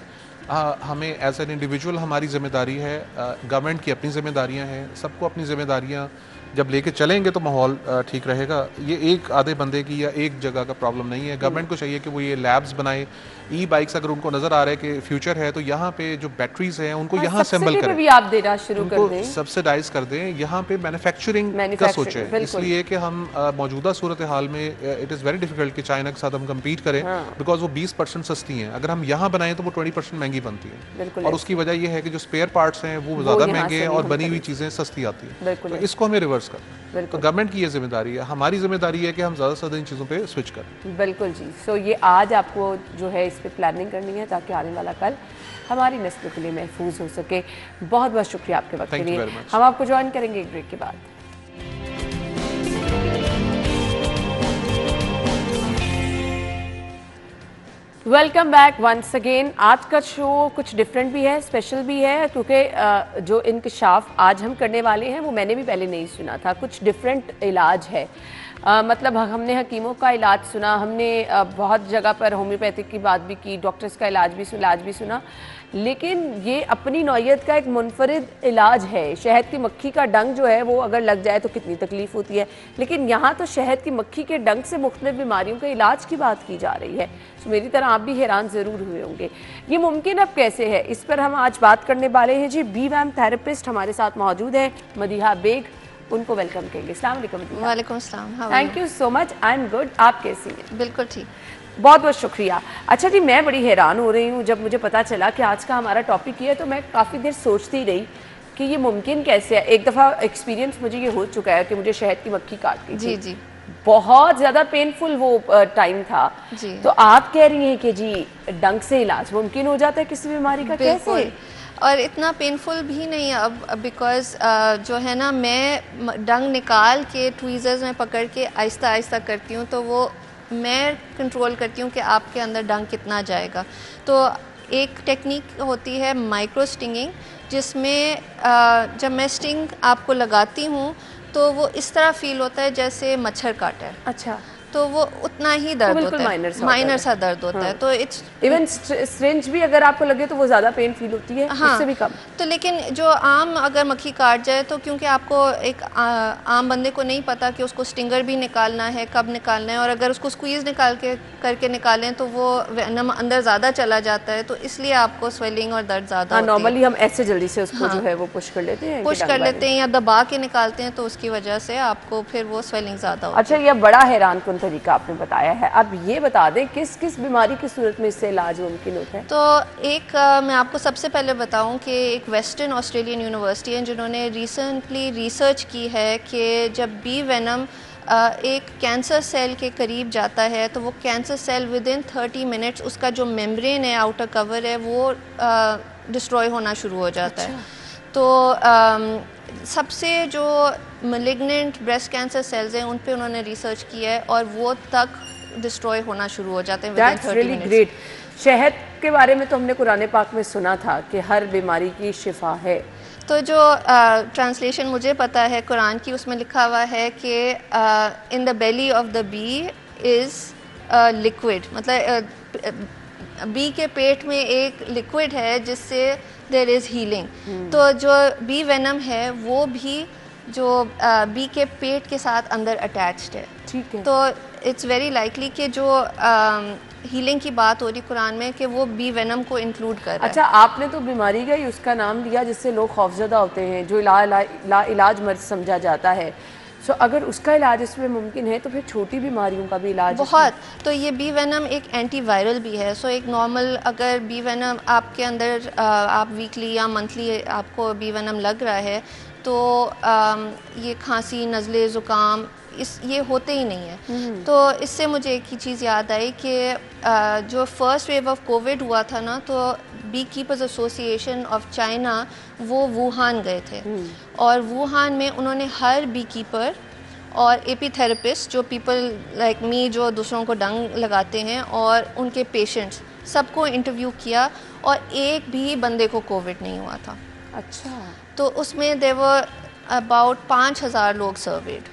हमें एज एन इंडिविजुअल हमारी जिम्मेदारी है, गवर्नमेंट की अपनी जिम्मेदारियां हैं, सबको अपनी जिम्मेदारियां जब लेके चलेंगे तो माहौल ठीक रहेगा। ये एक आधे बंदे की या एक जगह का प्रॉब्लम नहीं है। गवर्नमेंट को चाहिए कि वो ये लैब्स बनाए। ई बाइक्स अगर उनको नज़र आ रहा है कि फ्यूचर है तो यहाँ पे जो बैटरीज हैं उनको यहाँ असेंबल करें, भी आप देना शुरू कर दें, सब्सिडाइज कर दें। यहाँ पे मैन्युफैक्चरिंग का सोचें, इसलिए कि हम मौजूदा सूरत हाल में इट इज़ वेरी डिफिकल्ट कि चाइना के साथ हम कम्पीट करें, बिकॉज वो 20% सस्ती हैं। अगर हम यहाँ बनाएं तो वो 20% महंगी बनती है, और उसकी वजह यह है कि जो स्पेयर पार्ट्स हैं वो ज़्यादा महंगे हैं और बनी हुई चीज़ें सस्ती आती हैं। तो इसको हमें रिवर्स करना है। तो गवर्नमेंट की ये जिम्मेदारी है, हमारी जिम्मेदारी है कि हम ज़्यादा से ज़्यादा इन चीज़ों पे स्विच करें। बिल्कुल जी। सो ये आज आपको जो है इस पे प्लानिंग करनी है ताकि आने वाला कल हमारी नस्ल के लिए महफूज हो सके। बहुत बहुत शुक्रिया आपके वक्त के लिए। हम आपको ज्वाइन करेंगे एक ब्रेक के बाद। Welcome back once again. आज का शो कुछ डिफरेंट भी है, स्पेशल भी है, क्योंकि जो इंकशाफ आज हम करने वाले हैं वो मैंने भी पहले नहीं सुना था। कुछ डिफरेंट इलाज है, मतलब हमने हकीमों का इलाज सुना, हमने बहुत जगह पर होम्योपैथिक की बात भी की, डॉक्टर्स का इलाज भी सुना, लेकिन ये अपनी नौयत का एक मुनफरिद इलाज है। शहद की मक्खी का डंग जो है वो अगर लग जाए तो कितनी तकलीफ होती है, लेकिन यहाँ तो शहद की मक्खी के डंग से मुख्तलिफ बीमारियों के इलाज की बात की जा रही है। तो मेरी तरह आप भी हैरान ज़रूर हुए होंगे ये मुमकिन अब कैसे है, इस पर हम आज बात करने वाले हैं जी। BWAM थेरेपिस्ट हमारे साथ मौजूद है, मदीहा बेग, उनको वेलकम कहेंगे। अस्सलाम वालेकुम। वालेकुम अस्सलाम। Thank you so much. I am good, आप कैसी हैं? बिल्कुल ठीक, बहुत बहुत शुक्रिया। अच्छा जी, मैं बड़ी हैरान हो रही हूँ जब मुझे पता चला कि आज का हमारा टॉपिक ये है, तो मैं काफ़ी देर सोचती रही कि ये मुमकिन कैसे है। एक दफ़ा एक्सपीरियंस मुझे ये हो चुका है कि मुझे शहद की मक्खी काट दी जी थी। जी, बहुत ज़्यादा पेनफुल वो टाइम था जी। तो आप कह रही हैं कि जी डंग से इलाज मुमकिन हो जाता है किसी बीमारी का? कैसे? और इतना पेनफुल भी नहीं है अब, बिकॉज जो है ना, मैं डंग निकाल के ट्वीज़र्स में पकड़ के आहिस्ता आहिस्ता करती हूँ, तो वो मैं कंट्रोल करती हूँ कि आपके अंदर डंग कितना जाएगा। तो एक टेक्निक होती है माइक्रो स्टिंगिंग, जिसमें जब मैं स्टिंग आपको लगाती हूँ तो वो इस तरह फील होता है जैसे मच्छर काटा है। अच्छा, तो वो उतना ही दर्द होता है, माइनर सा दर्द होता है। तो इट्स इवन सिरिंज भी अगर आपको लगे तो वो ज़्यादा पेन फील होती है, हाँ, उससे भी कम। तो लेकिन जो आम अगर मक्खी काट जाए तो क्योंकि आपको एक आम बंदे को नहीं पता कि उसको स्टिंगर भी निकालना है, कब निकालना है, और अगर उसको स्क्वीज़ निकाल के करके निकालें तो वो वेनम अंदर ज़्यादा चला जाता है, तो इसलिए आपको स्वेलिंग और दर्द ज़्यादा होती है। नॉर्मली हम ऐसे जल्दी से उसको जो है वो पुश कर लेते हैं, पुश कर लेते हैं या दबा के निकालते हैं, तो उसकी वजह से आपको फिर वो स्वेलिंग ज़्यादा होती है। अच्छा, यह बड़ा हैरान कुन तरीका आपने बताया है। अब ये बता दें किस किस बीमारी की सूरत में इससे इलाज मुमकिन होता है? तो एक मैं आपको सबसे पहले बताऊं कि एक वेस्टर्न ऑस्ट्रेलियन यूनिवर्सिटी है जिन्होंने रिसेंटली रिसर्च की है कि जब बी वेनम एक कैंसर सेल के करीब जाता है तो वो cancer cell within 30 minutes उसका जो मेम्ब्रेन है, आउटर कवर है, वो डिस्ट्रॉय होना शुरू हो जाता है। तो सबसे जो मैलिग्नेंट ब्रेस्ट कैंसर सेल्स हैं उन पे उन्होंने रिसर्च किया है और वो तक डिस्ट्रॉय होना शुरू हो जाते हैं विदिन 30 मिनट्स। ग्रेट। शहद के बारे में तो हमने कुरान पाक में सुना था कि हर बीमारी की शिफा है। तो जो ट्रांसलेशन मुझे पता है कुरान की, उसमें लिखा हुआ है कि in the belly of the bee is liquid, मतलब बी के पेट में एक लिक्विड है जिससे देयर इज़ हीलिंग। तो जो बी वेनम है वो भी जो बी के पेट के साथ अंदर अटैच्ड है। ठीक है। तो इट्स वेरी लाइकली कि जो हीलिंग की बात हो रही कुरान में कि वो बी वेनम को इंक्लूड कर रहा है। अच्छा, आपने तो बीमारी का ही उसका नाम दिया जिससे लोग खौफजदा होते हैं, जो इलाज मर्ज समझा जाता है। सो अगर उसका इलाज इसमें मुमकिन है तो फिर छोटी बीमारियों का भी इलाज बहुत। तो ये बी वेनम एक एंटीवायरल भी है। सो एक नॉर्मल अगर बी वेनम आपके अंदर आप वीकली या मंथली आपको बी वेनम लग रहा है तो ये खांसी, नज़ले, ज़ुकाम ये होते ही नहीं है। तो इससे मुझे एक ही चीज़ याद आई कि जो फर्स्ट वेव ऑफ कोविड हुआ था ना, तो beekeepers association of China वो वुहान गए थे और वुहान में उन्होंने हर बी कीपर और एपी थेरेपिस्ट, जो पीपल लाइक मी जो दूसरों को डंग लगाते हैं, और उनके पेशेंट्स सबको इंटरव्यू किया और एक भी बंदे को कोविड नहीं हुआ था। अच्छा। तो उसमें देवर अबाउट 5000 लोग सर्वेड।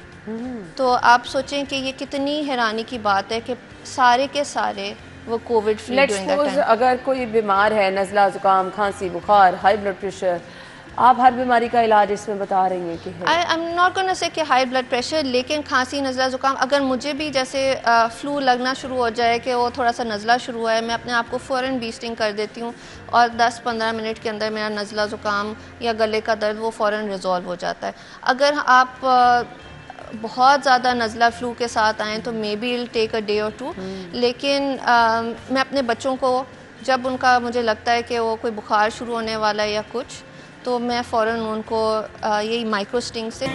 तो आप सोचें कि ये कितनी हैरानी की बात है कि सारे के सारे वो Covid free let's during that suppose time. अगर कोई बीमार है, नज़ला, ज़ुकाम, खांसी, बुखार, हाई ब्लड प्रेशर, आप हर बीमारी का इलाज इसमें बता रही हैं कि है? I am not gonna say कि हाई ब्लड प्रेशर, लेकिन खांसी, नज़ला, ज़ुकाम, अगर मुझे भी जैसे फ्लू लगना शुरू हो जाए कि वो थोड़ा सा नज़ला शुरू हुआ है, मैं अपने आप को फ़ौरन बीस्टिंग कर देती हूँ और 10-15 मिनट के अंदर मेरा नज़ला, ज़ुकाम या गले का दर्द वो फ़ौरन रिजॉल्व हो जाता है। अगर आप बहुत ज़्यादा नज़ला फ्लू के साथ आएँ तो maybe I'll take a day और 2, लेकिन मैं अपने बच्चों को जब उनका मुझे लगता है कि वो कोई बुखार शुरू होने वाला है या कुछ, तो मैं फ़ौरन उनको यही माइक्रो स्टिंग से